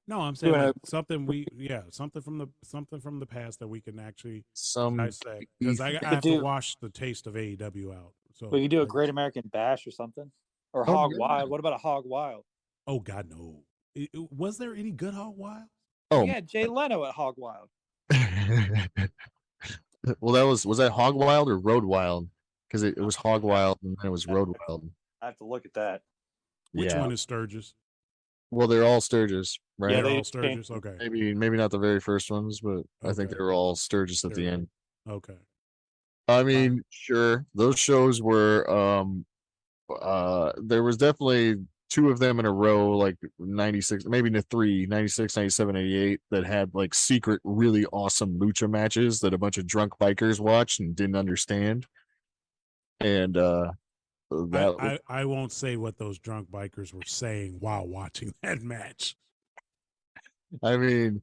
No, I'm saying something from the past that we can actually dissect, because I have to wash the taste of AEW out. So we could do a Great American Bash or something, or Hog Wild. What about a Hog Wild? Oh God, no! Was there any good Hog Wild? Oh yeah, Jay Leno at Hog Wild. Well, was that Hog Wild or Road Wild? Because it was Hog Wild and then it was Road Wild. I have to look at that. Which one is Sturgis? Well, they're all Sturgis, right? Yeah, they're all Sturgis. Okay. Maybe not the very first ones, but I think they were all Sturgis at the end. Okay. I mean, sure, those shows were. There was definitely two of them in a row, like 96, maybe the three, 96, 97, 88, that had like secret, really awesome lucha matches that a bunch of drunk bikers watched and didn't understand. And that I won't say what those drunk bikers were saying while watching that match. I mean,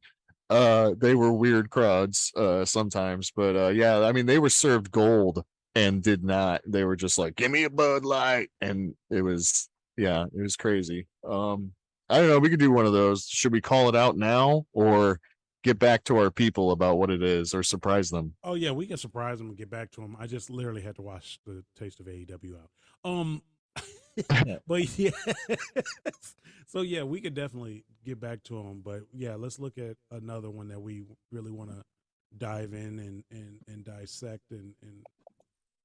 they were weird crowds sometimes, but yeah, I mean, they were served gold and did not. They were just like, "Give me a Bud Light," and it was, yeah, it was crazy. I don't know. We could do one of those. Should we call it out now or get back to our people about what it is or surprise them? Oh yeah, we can surprise them and get back to them. I just literally had to watch the Taste of AEW out. But yeah, so yeah, we could definitely get back to them. But yeah, let's look at another one that we really want to dive in and dissect. And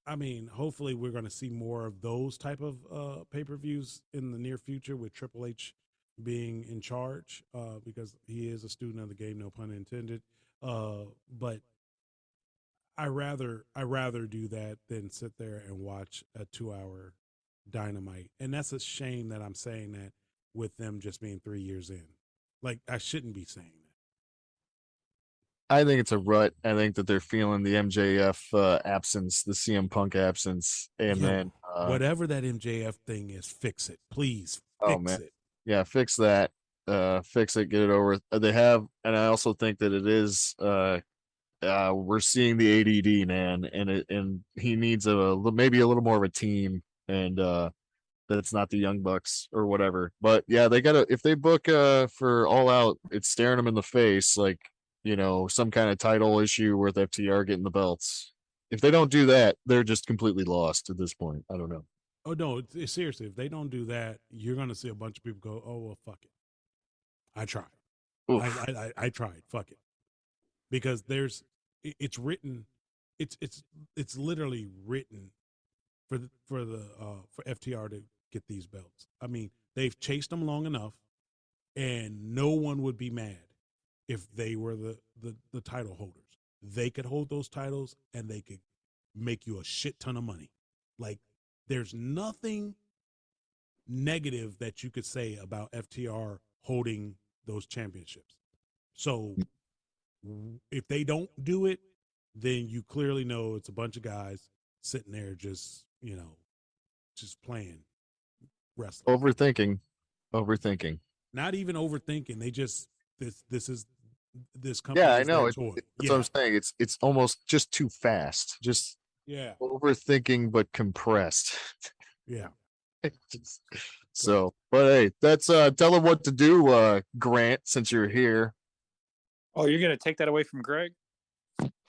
I mean, hopefully, we're going to see more of those type of pay-per-views in the near future with Triple H being in charge, because he is a student of the game, no pun intended. But I rather do that than sit there and watch a 2-hour Dynamite. And that's a shame that I'm saying that with them just being 3 years in. Like, I shouldn't be saying that. I think it's a rut. I think that they're feeling the MJF absence, the CM Punk absence, and then whatever that MJF thing is, fix it, please. Fix it. Yeah, fix that. Fix it. Get it over. They have, and I also think that it is. We're seeing the ADD man, and he needs maybe a little more of a team, and that it's not the Young Bucks or whatever. But yeah, they gotta, if they book for All Out, it's staring them in the face, like, you know, some kind of title issue with FTR getting the belts. If they don't do that, they're just completely lost at this point. I don't know. Oh no, seriously, if they don't do that, you're gonna see a bunch of people go, "Oh well, fuck it. I tried. I tried. Fuck it." Because it's written, it's literally written for FTR to get these belts. I mean, they've chased them long enough, and no one would be mad if they were the title holders. They could hold those titles, and they could make you a shit ton of money. Like, there's nothing negative that you could say about FTR holding those championships. So if they don't do it, then you clearly know it's a bunch of guys sitting there just, you know, just playing wrestling. Overthinking. Not even overthinking. They just, this company. Yeah, I know. That's what I'm saying. It's almost just too fast. Just overthinking, but compressed. Yeah. So, but hey, that's tell them what to do, Grant, since you're here. Oh, you're gonna take that away from Greg?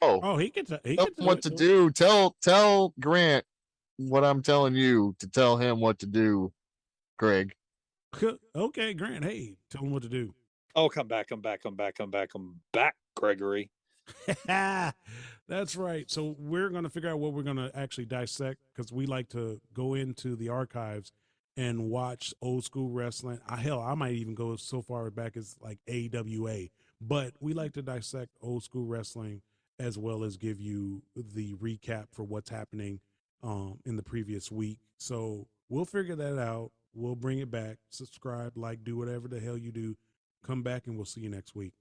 Oh, he can. Tell him what to do. Tell Grant what I'm telling you to tell him what to do, Greg. Okay, Grant. Hey, tell him what to do. Oh, come back, Gregory. That's right. So we're going to figure out what we're going to actually dissect, because we like to go into the archives and watch old school wrestling. I might even go so far back as like AWA, but we like to dissect old school wrestling as well as give you the recap for what's happening in the previous week. So we'll figure that out. We'll bring it back. Subscribe, like, do whatever the hell you do. Come back and we'll see you next week.